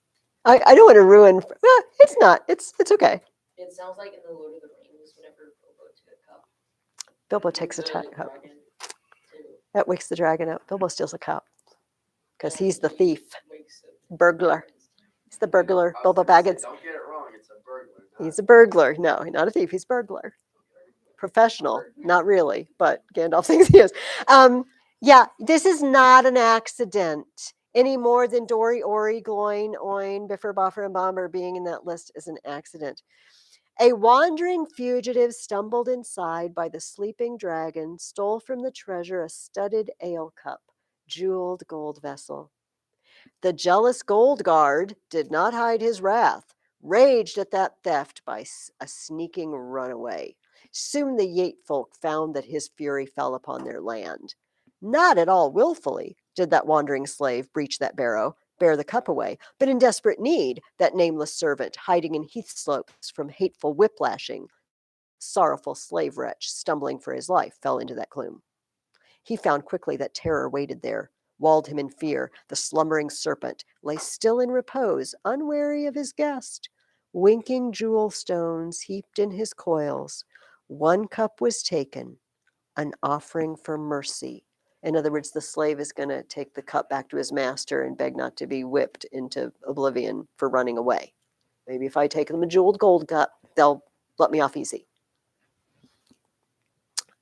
I don't want to ruin. Well, it's not. It's okay. It sounds like in the Lord of the Rings, whenever Bilbo took a cup. Bilbo takes a The cup. dragon, too. That wakes the dragon up. Bilbo steals a cup because And he's the he thief, wakes up burglar. He's the burglar. I was Bilbo gonna say, Baggins. don't get it wrong. It's a burglar. not He's a burglar. No, not a thief. He's a burglar. Professional. Not really, but Gandalf thinks he is. Yeah, this is not an accident any more than Dory, Ori, Gloin, Oin, Biffer, Boffer, and Bomber being in that list is an accident. A wandering fugitive stumbled inside by the sleeping dragon, stole from the treasure a studded ale cup, jeweled gold vessel. The jealous gold guard did not hide his wrath, raged at that theft by a sneaking runaway. Soon the Yate folk found that his fury fell upon their land. Not at all willfully did that wandering slave breach that barrow, bear the cup away, but in desperate need, that nameless servant, hiding in heath slopes from hateful whiplashing, sorrowful slave wretch, stumbling for his life, fell into that gloom. He found quickly that terror waited there, walled him in fear. The slumbering serpent lay still in repose, unwary of his guest. Winking jewel stones heaped in his coils. One cup was taken, an offering for mercy. In other words, the slave is going to take the cup back to his master and beg not to be whipped into oblivion for running away. Maybe if I take them a jeweled gold cup, they'll let me off easy.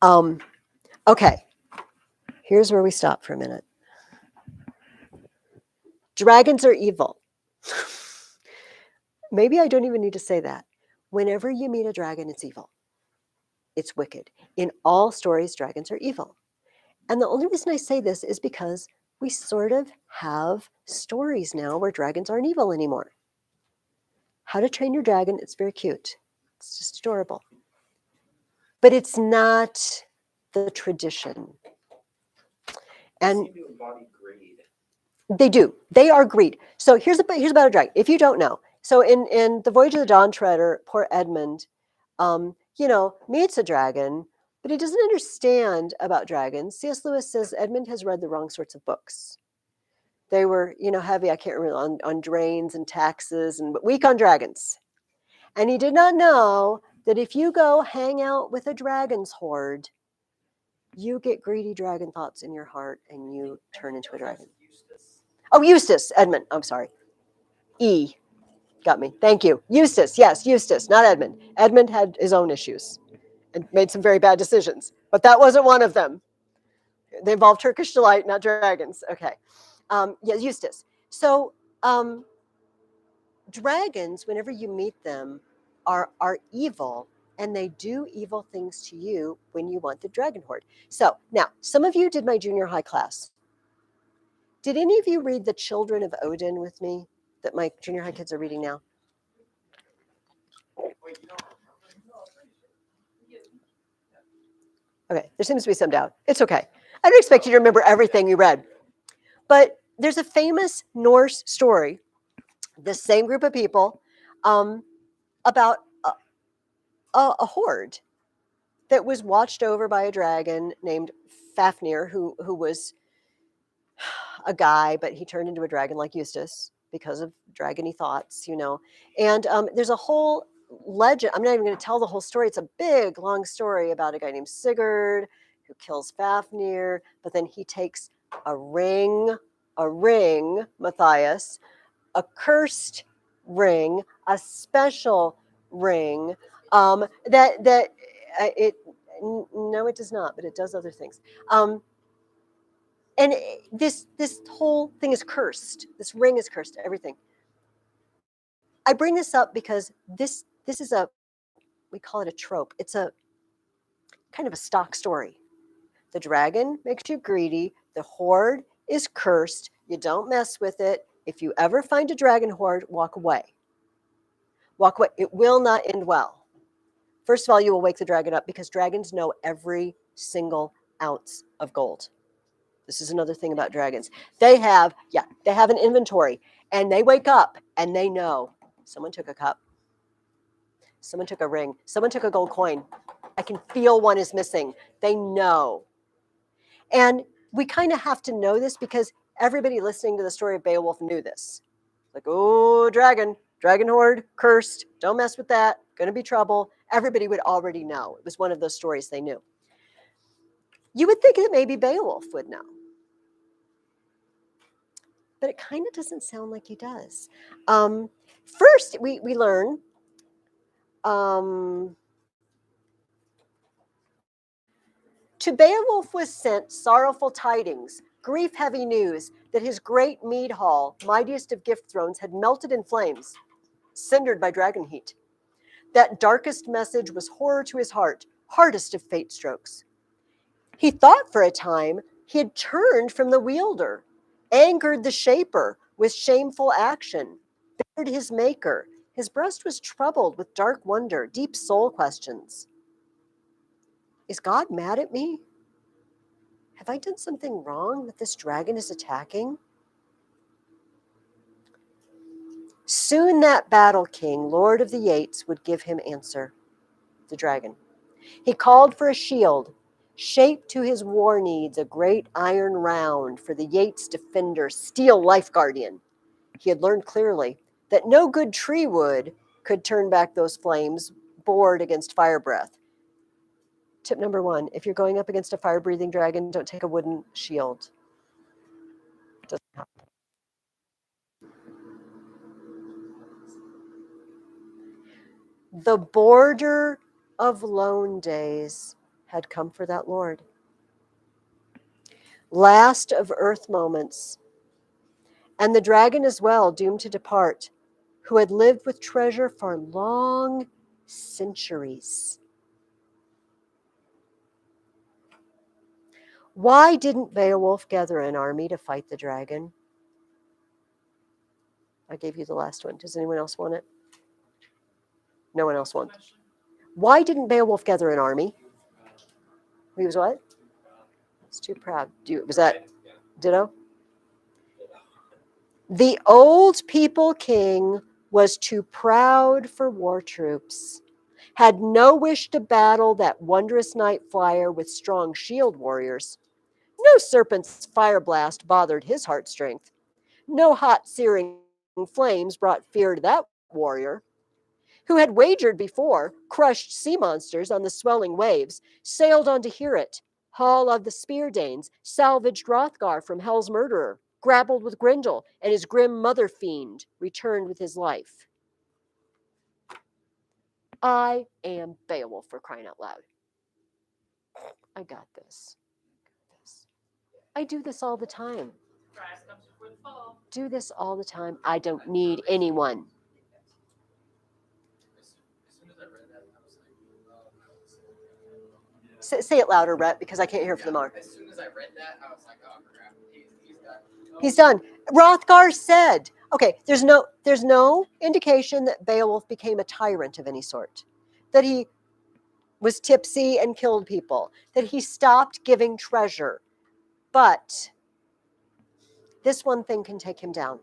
Okay, here's where we stop for a minute. Dragons are evil. Maybe I don't even need to say that. Whenever you meet a dragon, it's evil. It's wicked. In all stories, dragons are evil. And the only reason I say this is because we sort of have stories now where dragons aren't evil anymore. How to Train Your Dragon, it's very cute. It's just adorable. But it's not the tradition. And Seem to embody greed. they do. They are greed. So here's about a dragon. If you don't know, so in the Voyage of the Dawn Treader, poor Edmund, meets a dragon, but he doesn't understand about dragons. C.S. Lewis says Edmund has read the wrong sorts of books. They were, heavy, I can't remember, on drains and taxes, but weak on dragons. And he did not know that if you go hang out with a dragon's horde, you get greedy dragon thoughts in your heart and you turn into a dragon. Oh, Eustace, Edmund. I'm sorry. E. Got me. Thank you. Eustace. Yes, Eustace, not Edmund. Edmund had his own issues and made some very bad decisions, but that wasn't one of them. They involved Turkish delight, not dragons. Okay. Eustace. So dragons, whenever you meet them, are evil, and they do evil things to you when you want the dragon horde. So now, some of you did my junior high class. Did any of you read The Children of Odin with me that my junior high kids are reading now? Okay, there seems to be some doubt. It's okay. I don't expect you to remember everything you read. But there's a famous Norse story, the same group of people, about a horde that was watched over by a dragon named Fafnir, who was a guy, but he turned into a dragon like Eustace. because of dragony thoughts, And there's a whole legend. I'm not even going to tell the whole story. It's a big, long story about a guy named Sigurd who kills Fafnir, but then he takes a ring, Matthias, a cursed ring, a special ring that it no, it does not, but it does other things. And this whole thing is cursed. This ring is cursed. Everything. I bring this up because this is we call it a trope. It's a kind of a stock story. The dragon makes you greedy. The hoard is cursed. You don't mess with it. If you ever find a dragon hoard, walk away. Walk away. It will not end well. First of all, you will wake the dragon up because dragons know every single ounce of gold. This is another thing about dragons. They have an inventory, and they wake up and they know someone took a cup, someone took a ring, someone took a gold coin. I can feel one is missing. They know. And we kind of have to know this because everybody listening to the story of Beowulf knew this. Like, oh, dragon hoard, cursed, don't mess with that, gonna be trouble. Everybody would already know. It was one of those stories they knew. You would think that maybe Beowulf would know. But it kind of doesn't sound like he does. First, we learn to Beowulf was sent sorrowful tidings, grief-heavy news that his great mead hall, mightiest of gift thrones, had melted in flames, cindered by dragon heat. That darkest message was horror to his heart, hardest of fate strokes. He thought for a time he had turned from the wielder, angered the shaper with shameful action, feared his maker. His breast was troubled with dark wonder, deep soul questions. Is God mad at me? Have I done something wrong that this dragon is attacking? Soon that battle king, lord of the Yates, would give him answer, the dragon. He called for a shield, shaped to his war needs, a great iron round for the Yates defender, steel life guardian. He had learned clearly that no good tree wood could turn back those flames bored against fire breath. Tip number 1, if you're going up against a fire-breathing dragon, don't take a wooden shield. Doesn't happen. The border of lone days had come for that lord. Last of earth moments, and the dragon as well, doomed to depart, who had lived with treasure for long centuries. Why didn't Beowulf gather an army to fight the dragon? I gave you the last one. Does anyone else want it? No one else wants. Why didn't Beowulf gather an army? He was what? He's too proud. Was that ditto? The old people king was too proud for war troops, had no wish to battle that wondrous night flyer with strong shield warriors. No serpent's fire blast bothered his heart strength. No hot searing flames brought fear to that warrior, who had wagered before, crushed sea monsters on the swelling waves, sailed on to hear it, Hall of the Spear Danes, salvaged Hrothgar from Hell's murderer, grappled with Grendel, and his grim mother fiend returned with his life. I am Beowulf, for crying out loud. I got this. I do this all the time. Do this all the time. I don't need anyone. Say it louder, Rhett, because I can't hear from the mark. As soon as I read that, I was like, oh crap, he's done. He's done. Hrothgar said, okay, there's no indication that Beowulf became a tyrant of any sort, that he was tipsy and killed people, that he stopped giving treasure. But this one thing can take him down.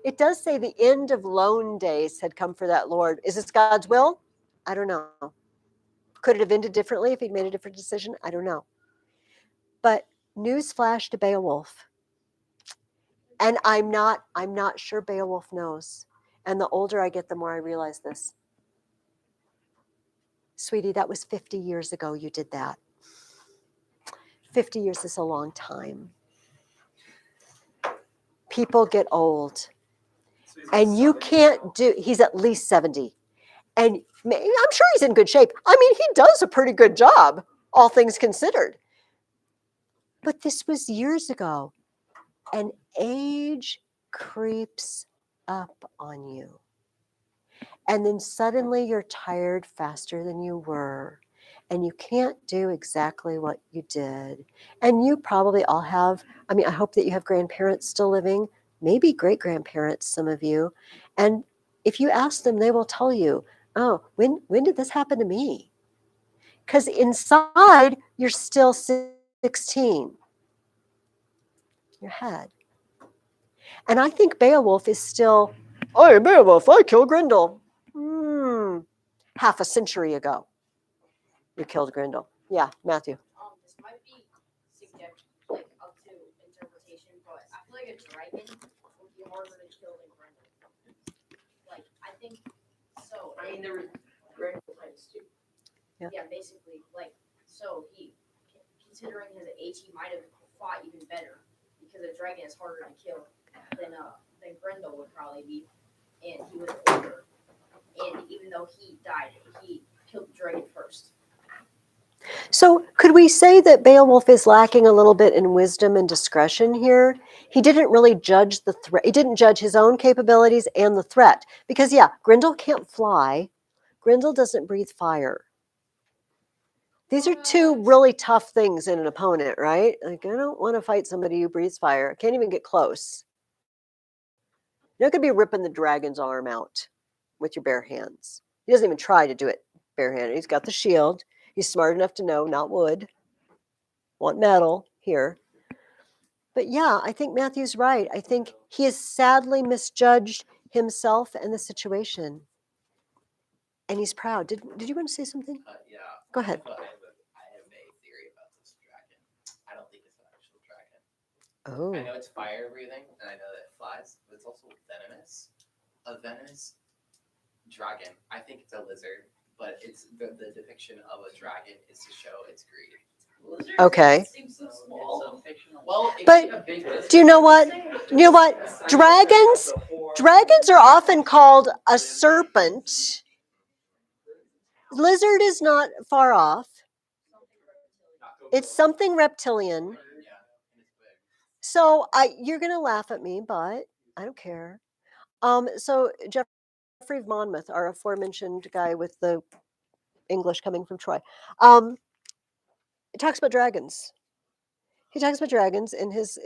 It does say the end of lone days had come for that lord. Is this God's will? I don't know. Could it have ended differently if he'd made a different decision? I don't know. But news flash to Beowulf. And I'm not sure Beowulf knows. And the older I get, the more I realize this. Sweetie, that was 50 years ago you did that. 50 years is a long time. People get old. So he's like And you 70 can't now. do, he's at least 70. And I'm sure he's in good shape. I mean, he does a pretty good job, all things considered. But this was years ago. And age creeps up on you. And then suddenly you're tired faster than you were. And you can't do exactly what you did. And you probably all have, I mean, I hope that you have grandparents still living, maybe great grandparents, some of you. And if you ask them, they will tell you, oh, when did this happen to me? Because inside, you're still 16. Your head. And I think Beowulf is still, oh, Beowulf, I killed Grendel. Half a century ago, you killed Grendel. Yeah, Matthew. This might be subject, like up to interpretation, but I feel like a dragon would be harder to kill than Grendel. Like I think so. I mean, there were Grendel times too. Yeah, basically, like so he, considering his age, he might have fought even better because a dragon is harder to kill than Grendel would probably be, and he was older. And even though he died, he killed the dragon first. So could we say that Beowulf is lacking a little bit in wisdom and discretion here? He didn't really judge the threat. He didn't judge his own capabilities and the threat. Because, yeah, Grendel can't fly. Grendel doesn't breathe fire. These are two really tough things in an opponent, right? Like, I don't want to fight somebody who breathes fire. I can't even get close. You're not going to be ripping the dragon's arm out with your bare hands. He doesn't even try to do it barehanded. He's got the shield. He's smart enough to know, not wood. Want metal here. But yeah, I think Matthew's right. I think he has sadly misjudged himself and the situation. And he's proud. Did you want to say something? Yeah. Go ahead. I have a theory about this dragon. I don't think it's an actual dragon. Oh. I know it's fire breathing, and I know that it flies, but it's also venomous. A venomous dragon. I think it's a lizard, but it's the depiction of a dragon is to show its greed. Lizard Okay. seems so small. Well, it But could be a big lizard. do you know what? You know what? Dragons are often called a serpent. Lizard is not far off. It's something reptilian. Yeah, and it's big. So you're gonna laugh at me, but I don't care. So Jeffrey of Monmouth, our aforementioned guy with the English coming from Troy, it talks about dragons. He talks about dragons in his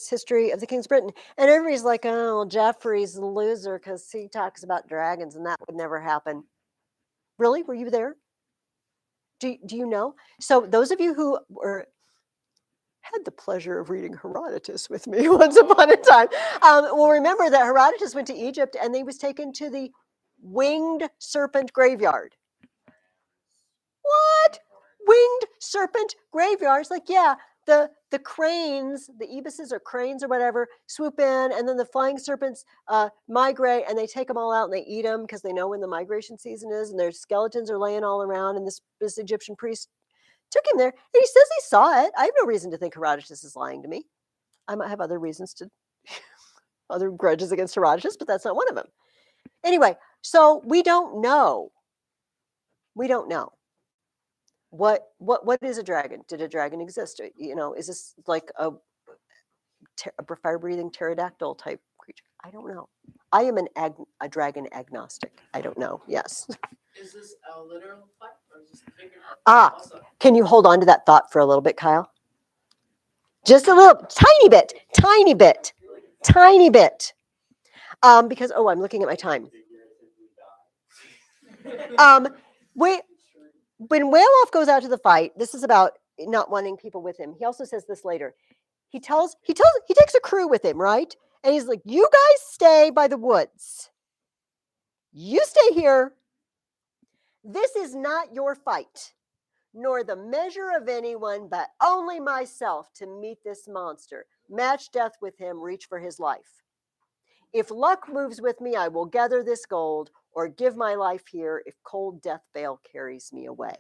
history of the King's Britain, and everybody's like, "Oh, Jeffrey's a loser because he talks about dragons, and that would never happen." Really? Were you there? Do you know? So those of you who had the pleasure of reading Herodotus with me once upon a time will remember that Herodotus went to Egypt and he was taken to the winged serpent graveyard. What? Winged serpent graveyards? Like, yeah, the cranes, the ibises or cranes or whatever, swoop in, and then the flying serpents migrate, and they take them all out and they eat them because they know when the migration season is, and their skeletons are laying all around, and this Egyptian priest took him there, and he says he saw it. I have no reason to think Herodotus is lying to me. I might have other reasons to, other grudges against Herodotus, but that's not one of them. Anyway, so we don't know. We don't know. What is a dragon? Did a dragon exist? You know, is this like a fire-breathing pterodactyl type creature? I don't know. I am a dragon agnostic. I don't know. Yes. Is this a literal fight or is this a figure? Also, can you hold on to that thought for a little bit, Kyle? Just a little, tiny bit, because I'm looking at my time. When Beowulf goes out to the fight, this is about not wanting people with him. He also says this later. He takes a crew with him, right? And he's like, "You guys stay by the woods. You stay here. This is not your fight, nor the measure of anyone, but only myself to meet this monster. Match death with him, reach for his life. If luck moves with me, I will gather this gold or give my life here if cold death veil carries me away.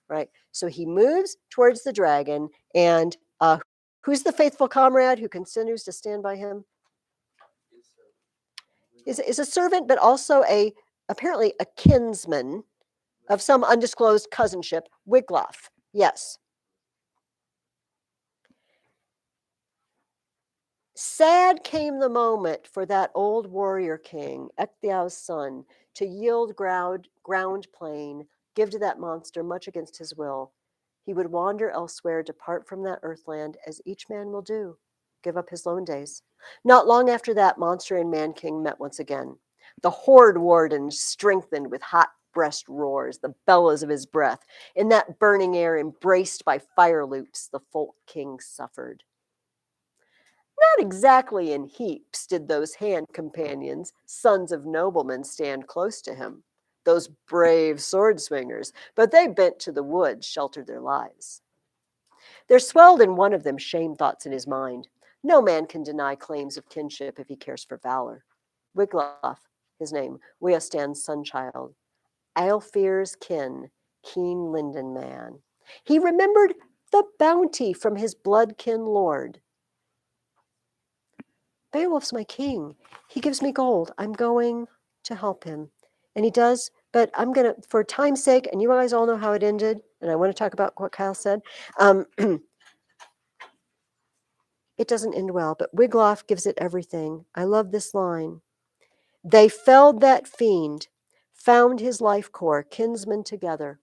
Right? So he moves towards the dragon, and who's the faithful comrade who continues to stand by him? Is a servant, but also apparently a kinsman of some undisclosed cousinship, Wiglaf. Yes. Sad came the moment for that old warrior king, Ecgtheow's son, to yield ground plain, give to that monster much against his will. He would wander elsewhere, depart from that earthland, as each man will do, give up his lone days. Not long after that, monster and man king met once again. The horde warden strengthened with hot breast roars, the bellows of his breath. In that burning air, embraced by fire loops, the folk king suffered. Not exactly in heaps did those hand companions, sons of noblemen, stand close to him, those brave sword swingers, but they bent to the woods, sheltered their lives. There swelled in one of them shame thoughts in his mind. No man can deny claims of kinship if he cares for valor. Wiglaf, his name, Weostan's son-child, Aelfir's kin, keen linden man. He remembered the bounty from his blood-kin lord. Beowulf's my king. He gives me gold. I'm going to help him. And he does, but I'm going to, for time's sake, and you guys all know how it ended, and I want to talk about what Kyle said. It doesn't end well, but Wiglaf gives it everything. I love this line. They felled that fiend, found his life core, kinsmen together,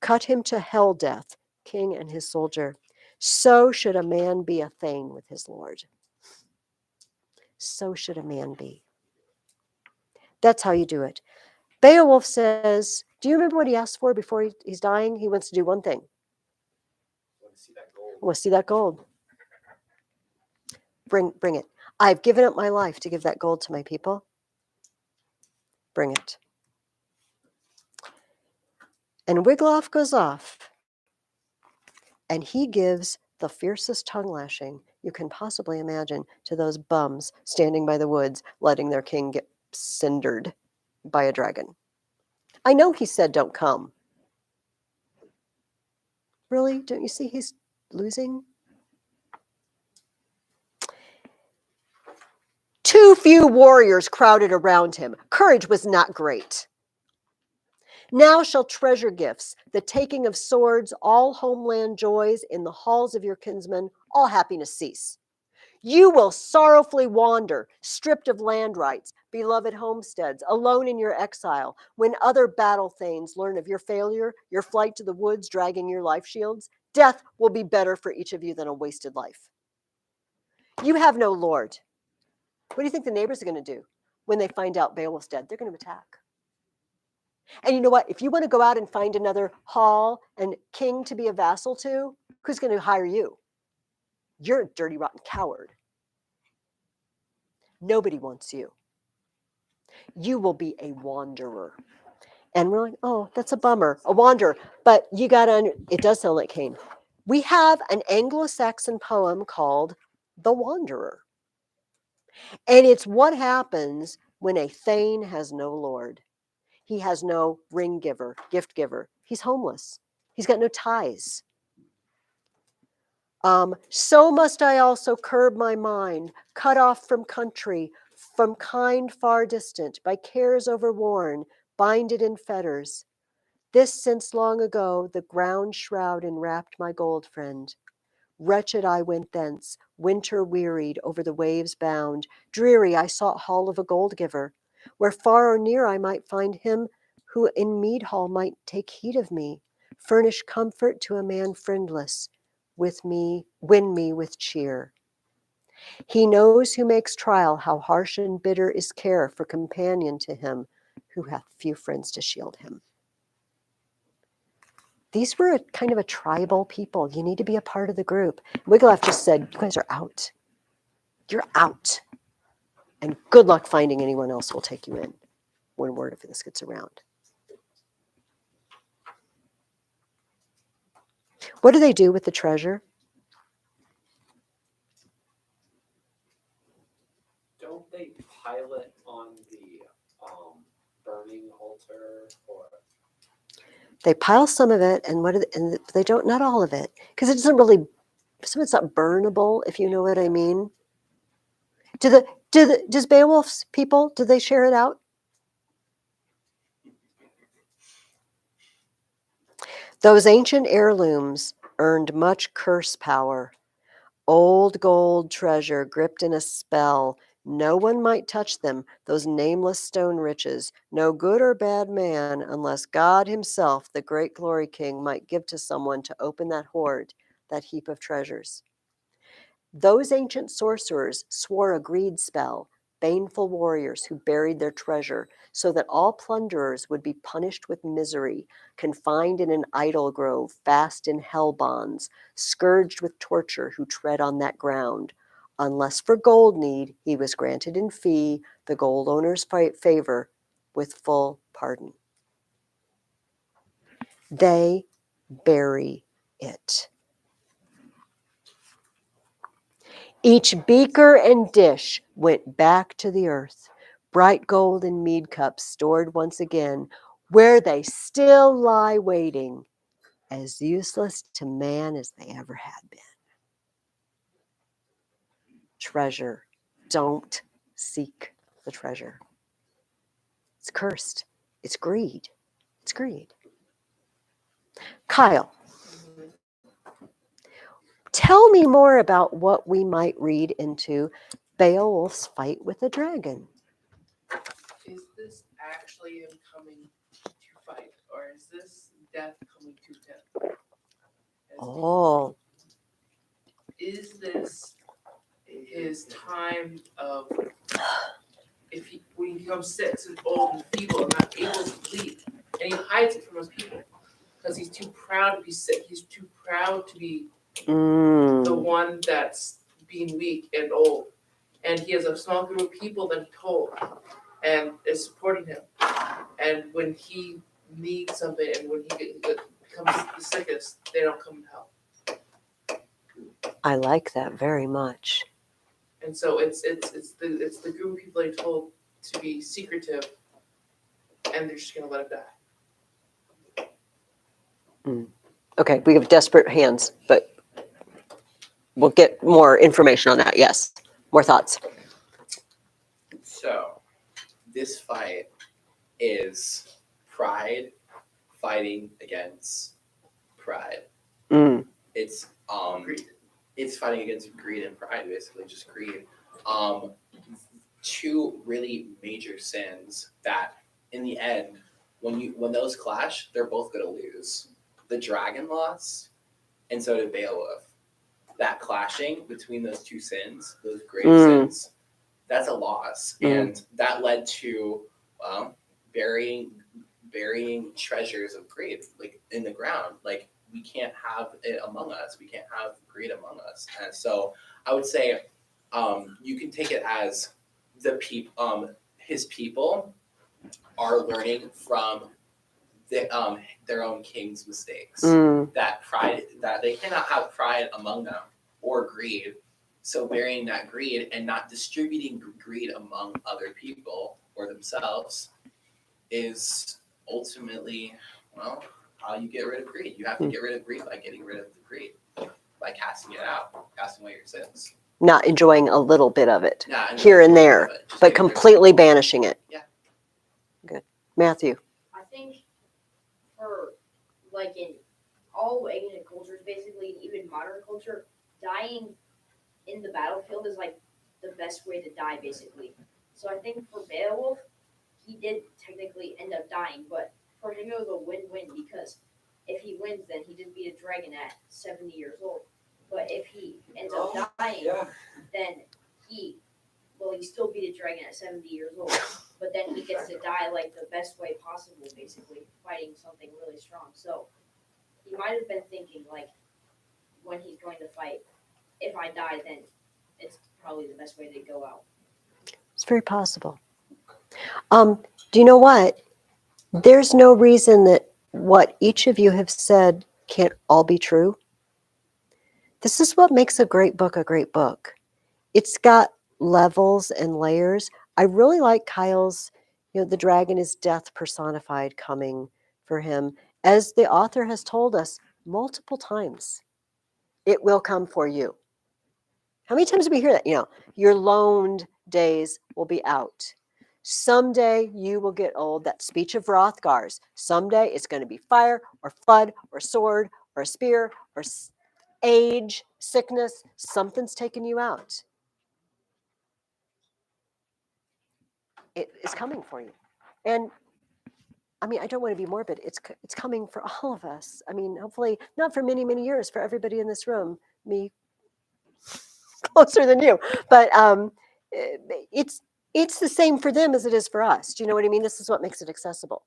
cut him to hell death, king and his soldier. So should a man be a thane with his lord. So should a man be. That's how you do it. Beowulf says, do you remember what he asked for before he's dying? He wants to do one thing. I want to see that gold. I want to see that gold. Bring it. I've given up my life to give that gold to my people. Bring it. And Wiglaf goes off, and he gives the fiercest tongue lashing you can possibly imagine to those bums standing by the woods, letting their king get cindered by a dragon. I know he said don't come. Really? Don't you see he's losing? Too few warriors crowded around him. Courage was not great. Now shall treasure gifts, the taking of swords, all homeland joys in the halls of your kinsmen, all happiness cease. You will sorrowfully wander, stripped of land rights, beloved homesteads, alone in your exile, when other battle thanes learn of your failure, your flight to the woods dragging your life shields. Death will be better for each of you than a wasted life. You have no lord. What do you think the neighbors are going to do when they find out Beowulf's dead? They're going to attack. And you know what? If you want to go out and find another hall and king to be a vassal to, who's going to hire you? You're a dirty, rotten coward. Nobody wants you. You will be a wanderer. And we're like, oh, that's a bummer, a wanderer. But you got to, it does sound like Cain. We have an Anglo-Saxon poem called The Wanderer. And it's what happens when a thane has no lord. He has no ring giver, gift giver. He's homeless. He's got no ties. So must I also curb my mind, cut off from country, from kind far distant, by cares overworn, binded in fetters. This since long ago the ground shroud enwrapped my gold friend. Wretched I went thence, winter wearied, over the waves bound. Dreary I sought hall of a gold giver, where far or near I might find him who in mead hall might take heed of me, furnish comfort to a man friendless, with me, win me with cheer. He knows who makes trial how harsh and bitter is care for companion to him who hath few friends to shield him. These were kind of a tribal people. You need to be a part of the group. Wiglaf just said, you guys are out. You're out. And good luck finding anyone else who will take you in when word of this gets around. What do they do with the treasure? They pile some of it, and and they don't, not all of it, because it doesn't really, some of it's not burnable, if you know what I mean. Does Beowulf's people, do they share it out? Those ancient heirlooms earned much curse power. Old gold treasure gripped in a spell. No one might touch them, those nameless stone riches. No good or bad man, unless God himself, the great glory king, might give to someone to open that hoard, that heap of treasures. Those ancient sorcerers swore a greed spell, baneful warriors who buried their treasure, so that all plunderers would be punished with misery, confined in an idol grove, fast in hell bonds, scourged with torture who tread on that ground. Unless for gold need, he was granted in fee the gold owner's favor with full pardon. They bury it. Each beaker and dish went back to the earth, bright gold and mead cups stored once again, where they still lie waiting, as useless to man as they ever had been. Treasure. Don't seek the treasure. It's cursed. It's greed. It's greed. Kyle, tell me more about what we might read into Beowulf's fight with the dragon. Is this actually him coming to fight, or is this death coming to him? Oh, Is this his time of, if he, when he becomes sick and old and feeble and not able to lead, and he hides it from his people because he's too proud to be sick. He's too proud to be the one that's being weak and old, and he has a small group of people that he told and is supporting him. And when he needs something and when he becomes the sickest, they don't come to help. I like that very much. And so it's the group of people they told to be secretive, and they're just gonna let him die. Okay, we have desperate hands, but we'll get more information on that. Yes. More thoughts. So, this fight is pride fighting against pride. Mm. It's Greed. it's fighting against greed and pride, basically just greed. Two really major sins that, in the end, when those clash, they're both gonna lose. The dragon lost, and so did Beowulf. That clashing between those two sins, those grave sins, that's a loss, and that led to burying treasures of greed like in the ground. Like, we can't have it among us. We can't have greed among us. And so I would say you can take it as his people are learning from their own king's mistakes. That pride, that they cannot have pride among them or greed. So burying that greed and not distributing greed among other people or themselves is ultimately, well, how you get rid of greed. You have to get rid of greed by getting rid of the greed, by casting it out, casting away your sins. Not enjoying a little bit of it Not here and there, just but getting rid of completely banishing it. Yeah. Good. Matthew. I think for like in all ancient cultures, basically even modern culture, dying in the battlefield is like the best way to die, basically. So I think for Beowulf, he did technically end up dying, but for him it was a win-win because if he wins, then he did beat a dragon at 70 years old. But if he ends up dying, then he still beat a dragon at 70 years old. But then he gets to die like the best way possible, basically, fighting something really strong. So he might have been thinking like when he's going to fight, if I die, then it's probably the best way to go out. It's very possible. Do you know what? There's no reason that what each of you have said can't all be true. This is what makes a great book a great book. It's got levels and layers. I really like Kyle's, the dragon is death personified coming for him. as the author has told us multiple times, it will come for you. How many times do we hear that? Your loaned days will be out. Someday you will get old. That speech of Hrothgar's. Someday it's going to be fire or flood or sword or a spear or age, sickness. Something's taking you out. It is coming for you. And I mean, I don't want to be morbid. It's coming for all of us. I mean, hopefully not for many, many years for everybody in this room, me closer than you, but it's the same for them as it is for us. Do you know what I mean? This is what makes it accessible.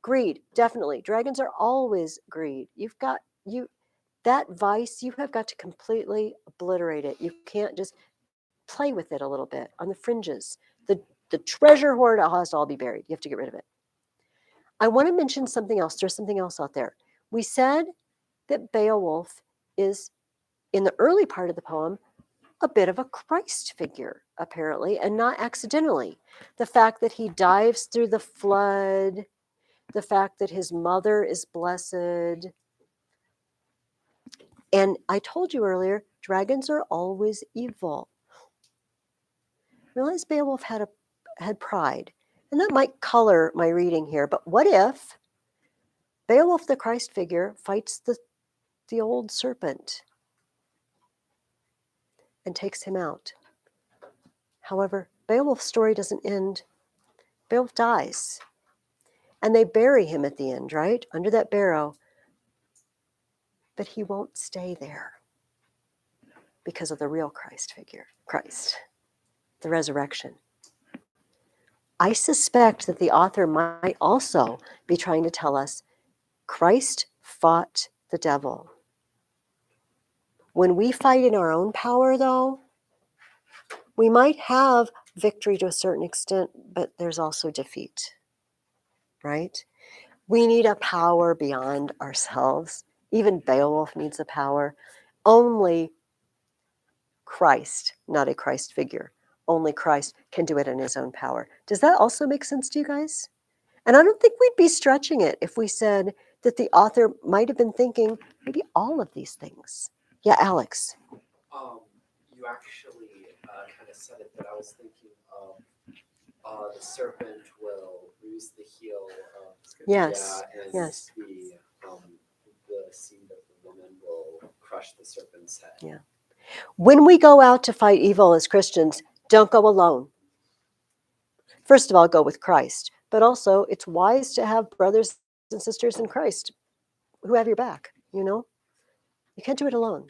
Greed, definitely. Dragons are always greed. That vice, you have got to completely obliterate it. You can't just play with it a little bit on the fringes. The treasure hoard has to all be buried. You have to get rid of it. I want to mention something else. There's something else out there. We said that Beowulf is, in the early part of the poem, a bit of a Christ figure, apparently, and not accidentally. The fact that he dives through the flood, the fact that his mother is blessed. And I told you earlier, dragons are always evil. Realize Beowulf had pride, and that might color my reading here, but what if Beowulf, the Christ figure, fights the old serpent and takes him out? However, Beowulf's story doesn't end. Beowulf dies. And they bury him at the end, right? Under that barrow. But he won't stay there because of the real Christ figure, Christ, the resurrection. I suspect that the author might also be trying to tell us Christ fought the devil. When we fight in our own power, though, we might have victory to a certain extent, but there's also defeat, right? We need a power beyond ourselves. Even Beowulf needs a power. Only Christ, not a Christ figure, only Christ can do it in his own power. Does that also make sense to you guys? And I don't think we'd be stretching it if we said that the author might have been thinking maybe all of these things. Yeah, Alex. You actually kind of said it, but I was thinking of the serpent will bruise the heel of Yes, yeah, and yes. the seed of the woman will crush the serpent's head. Yeah. When we go out to fight evil as Christians, don't go alone. First of all, go with Christ, but also it's wise to have brothers and sisters in Christ who have your back, you know? You can't do it alone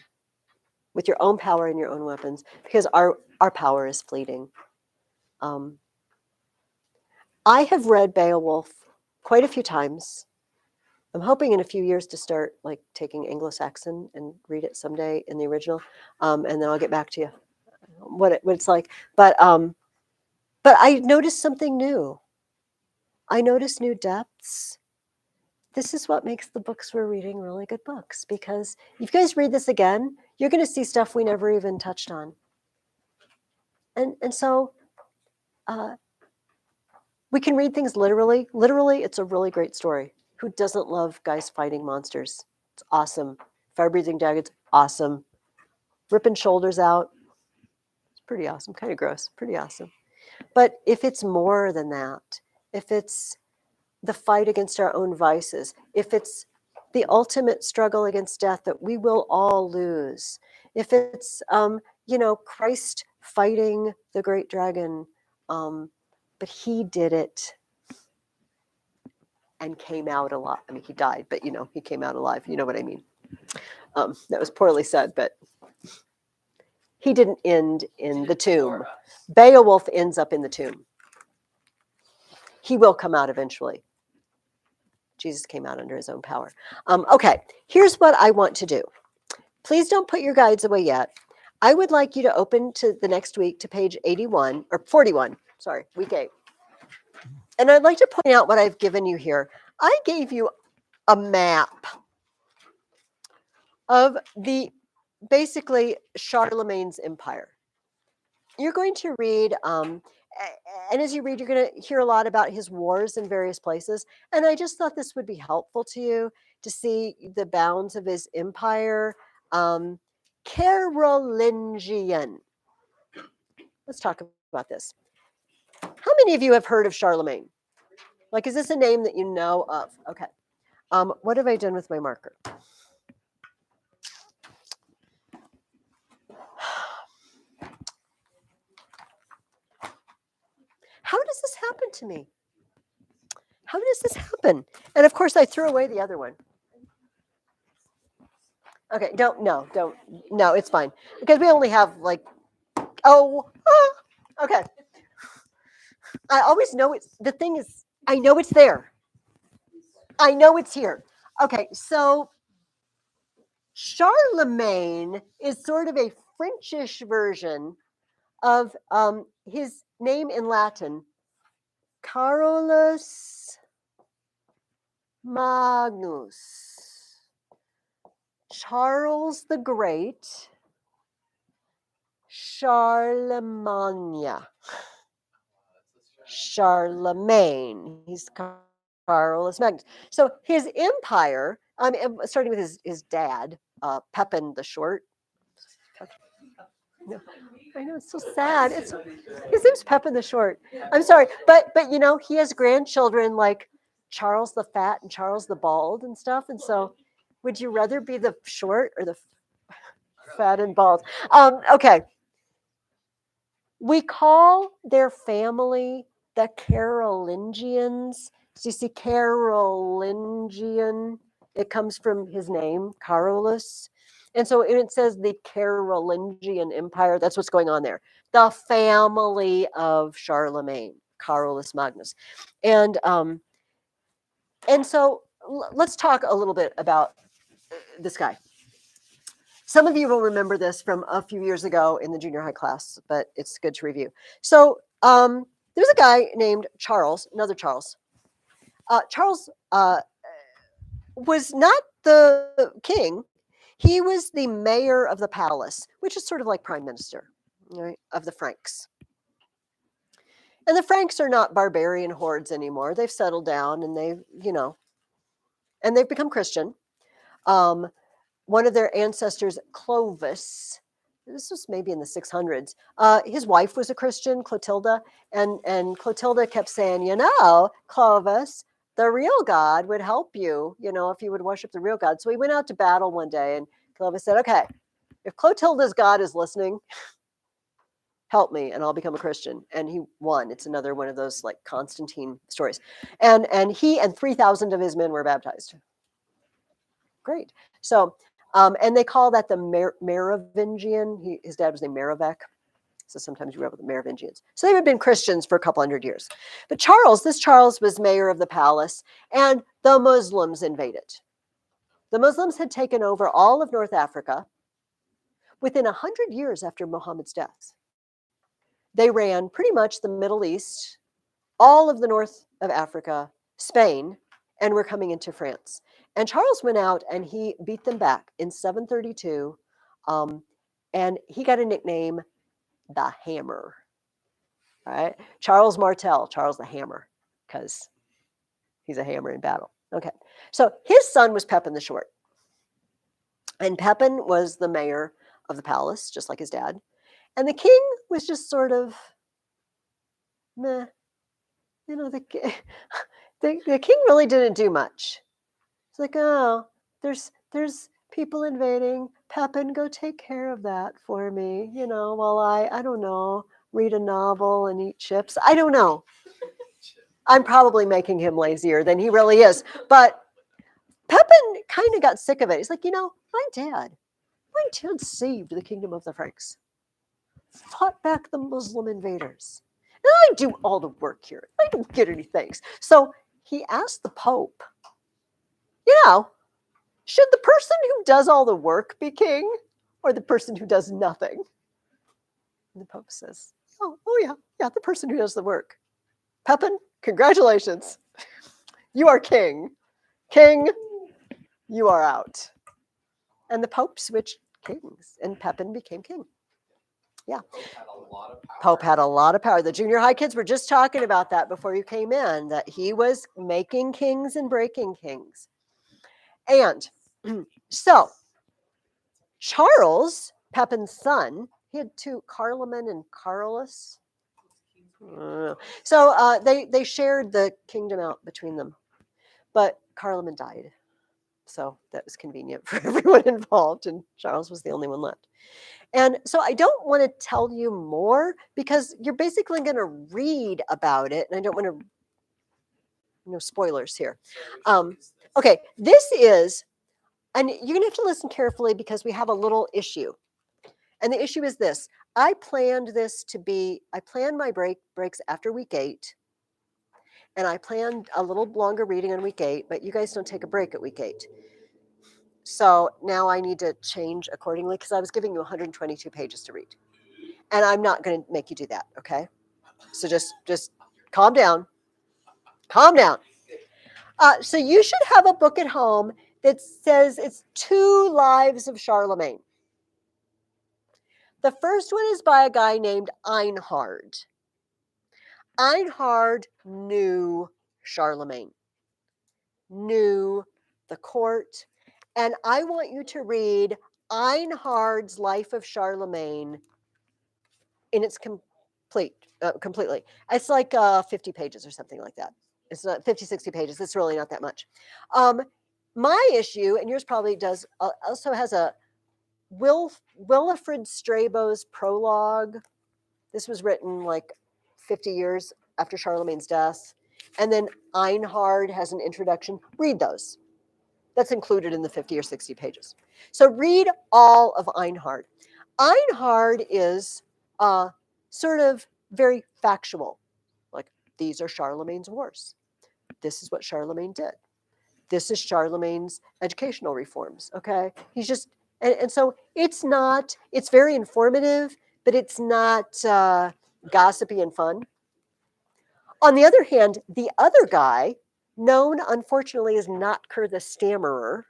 with your own power and your own weapons because our power is fleeting. I have read Beowulf quite a few times. I'm hoping in a few years to start like taking Anglo-Saxon and read it someday in the original, and then I'll get back to you what it's like. But I noticed something new. I noticed new depths. This is what makes the books we're reading really good books, because if you guys read this again, you're going to see stuff we never even touched on. And so we can read things literally. Literally, it's a really great story. Who doesn't love guys fighting monsters? It's awesome. Fire-breathing dragons, awesome. Ripping shoulders out, it's pretty awesome. Kind of gross, pretty awesome. But if it's more than that, if it's the fight against our own vices, if it's the ultimate struggle against death that we will all lose, if it's, Christ fighting the great dragon, but he did it and came out alive. I mean, he died, but, he came out alive. You know what I mean? That was poorly said, but he didn't end in the tomb. Beowulf ends up in the tomb. He will come out eventually. Jesus came out under his own power. Okay, here's what I want to do. Please don't put your guides away yet. I would like you to open to the next week to page 81, or 41, sorry, week 8. And I'd like to point out what I've given you here. I gave you a map of basically Charlemagne's empire. You're going to read And as you read, you're going to hear a lot about his wars in various places. And I just thought this would be helpful to you to see the bounds of his empire. Carolingian. Let's talk about this. How many of you have heard of Charlemagne? Like, is this a name that you know of? Okay. What have I done with my marker? How does this happen to me? How does this happen? And of course, I threw away the other one. Okay, no, it's fine. Because we only have like, okay. I always know the thing is, I know it's there. I know it's here. Okay, so Charlemagne is sort of a Frenchish version of his name in Latin, Carolus Magnus. Charles the Great, Charlemagne. Charlemagne. He's Carolus Magnus. So his empire, starting with his dad, Pepin the Short. No, I know, it's so sad. His name's Pepin the Short. I'm sorry, but he has grandchildren like Charles the Fat and Charles the Bald and stuff. And so, would you rather be the short or the fat and bald? Okay. We call their family the Carolingians. So you see, Carolingian, it comes from his name, Carolus. And so it says the Carolingian Empire. That's what's going on there. The family of Charlemagne, Carolus Magnus. And so let's talk a little bit about this guy. Some of you will remember this from a few years ago in the junior high class, but it's good to review. So there's a guy named Charles, another Charles. Charles was not the king. He was the mayor of the palace, which is sort of like prime minister, right, of the Franks. And the Franks are not barbarian hordes anymore. They've settled down and they've become Christian. One of their ancestors, Clovis, this was maybe in the 600s. His wife was a Christian, Clotilda, and Clotilda kept saying, Clovis, the real God would help you, if you would worship the real God. So he went out to battle one day, and Clovis said, okay, if Clotilda's God is listening, help me, and I'll become a Christian. And he won. It's another one of those like Constantine stories. And he and 3,000 of his men were baptized. Great. So, and they call that the Merovingian. His dad was named Merovec. So sometimes you read about the Merovingians. So they had been Christians for a couple hundred years. But this Charles was mayor of the palace, and the Muslims invaded. The Muslims had taken over all of North Africa within 100 years after Muhammad's death. They ran pretty much the Middle East, all of the north of Africa, Spain, and were coming into France. And Charles went out and he beat them back in 732. And he got a nickname, the Hammer. All right. Charles Martel, Charles the Hammer, because he's a hammer in battle. Okay. So his son was Pepin the Short. And Pepin was the mayor of the palace, just like his dad. And the king was just sort of meh. The king really didn't do much. It's like, oh, there's people invading. Pepin, go take care of that for me. While I don't know, read a novel and eat chips. I don't know. I'm probably making him lazier than he really is. But Pepin kind of got sick of it. He's like, my dad saved the kingdom of the Franks, fought back the Muslim invaders. And I do all the work here. I don't get any thanks. So he asked the Pope, should the person who does all the work be king or the person who does nothing? And the Pope says, oh yeah, the person who does the work. Pepin, congratulations. You are king. King, you are out. And the Pope switched kings and Pepin became king. Yeah. Pope had a lot of power. Pope had a lot of power. The junior high kids were just talking about that before you came in, that he was making kings and breaking kings. And so Charles, Pepin's son, he had two, Carloman and Carolus. So they shared the kingdom out between them, but Carloman died, so that was convenient for everyone involved, and Charles was the only one left. And so I don't want to tell you more because you're basically going to read about it, and I don't want to, spoilers here. So which is this? Okay, this is, and you're going to have to listen carefully because we have a little issue. And the issue is this. I planned my breaks after week 8. And I planned a little longer reading on week 8, but you guys don't take a break at week 8. So now I need to change accordingly because I was giving you 122 pages to read. And I'm not going to make you do that, okay? So just calm down. Calm down. So you should have a book at home that says it's 2 Lives of Charlemagne. The first one is by a guy named Einhard. Einhard knew Charlemagne, knew the court, and I want you to read Einhard's Life of Charlemagne in its completely. It's like 50 pages or something like that. It's not 50, 60 pages. It's really not that much. My issue, and yours probably does, also has a Wilfrid Strabo's prologue. This was written like 50 years after Charlemagne's death. And then Einhard has an introduction. Read those. That's included in the 50 or 60 pages. So read all of Einhard. Einhard is sort of very factual. Like, these are Charlemagne's wars. This is what Charlemagne did. This is Charlemagne's educational reforms, okay? He's just, and so it's very informative, but it's not gossipy and fun. On the other hand, the other guy, known unfortunately as Notker the Stammerer,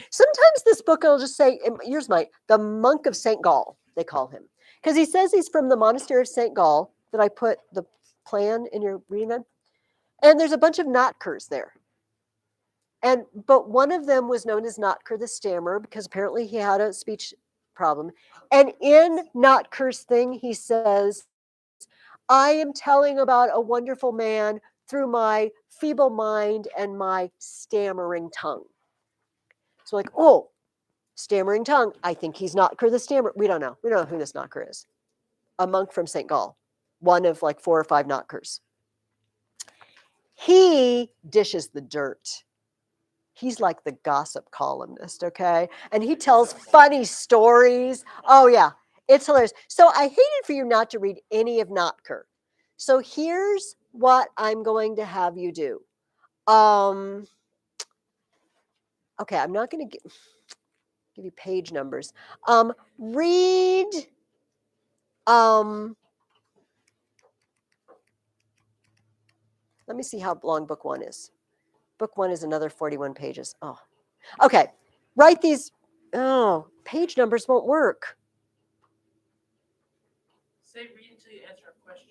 sometimes this book will just say, yours might, the monk of St. Gall, they call him. Because he says he's from the monastery of St. Gall, that I put the plan in your reading on. And there's a bunch of Notkers there. But one of them was known as Notker the Stammerer because apparently he had a speech problem. And in Notker's thing, he says, I am telling about a wonderful man through my feeble mind and my stammering tongue. So like, oh, stammering tongue. I think he's Notker the Stammerer. We don't know. We don't know who this Notker is. A monk from St. Gall. One of like 4 or 5 Notkers. He dishes the dirt. He's like the gossip columnist, okay? And he tells funny stories. Oh, yeah. It's hilarious. So I hated for you not to read any of Notker. So here's what I'm going to have you do. Okay, I'm not going to give you page numbers. Read. Let me see how long book 1 is. Book 1 is another 41 pages. Oh, okay. Write these. Oh, page numbers won't work. Say read until you answer a question.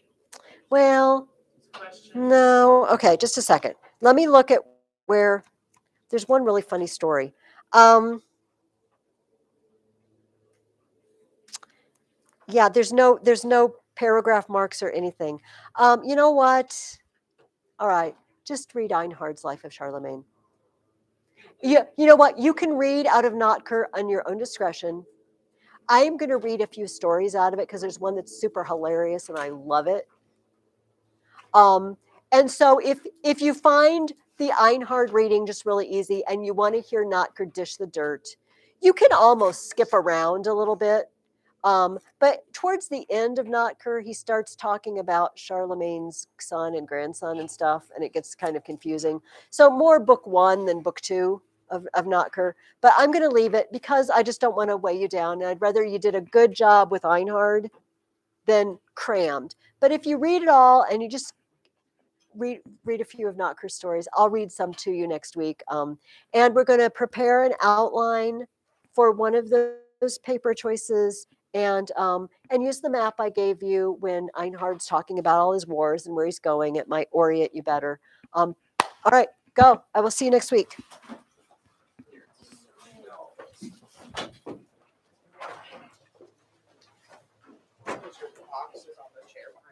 Well, Question. no. Okay, just a second. Let me look at where there's one really funny story. Yeah, there's no paragraph marks or anything. You know what? All right, just read Einhard's Life of Charlemagne. You know what? You can read out of Notker on your own discretion. I am going to read a few stories out of it because there's one that's super hilarious and I love it. And so if you find the Einhard reading just really easy and you want to hear Notker dish the dirt, you can almost skip around a little bit. But towards the end of Notker, he starts talking about Charlemagne's son and grandson and stuff, and it gets kind of confusing. So more book 1 than book 2 of Notker. But I'm going to leave it because I just don't want to weigh you down. I'd rather you did a good job with Einhard than crammed. But if you read it all and you just read a few of Notker's stories, I'll read some to you next week. And we're going to prepare an outline for one of those paper choices and use the map I gave you when Einhard's talking about all his wars and where he's going. It might orient you better. All right, go. I will see you next week. Boxes on the chair behind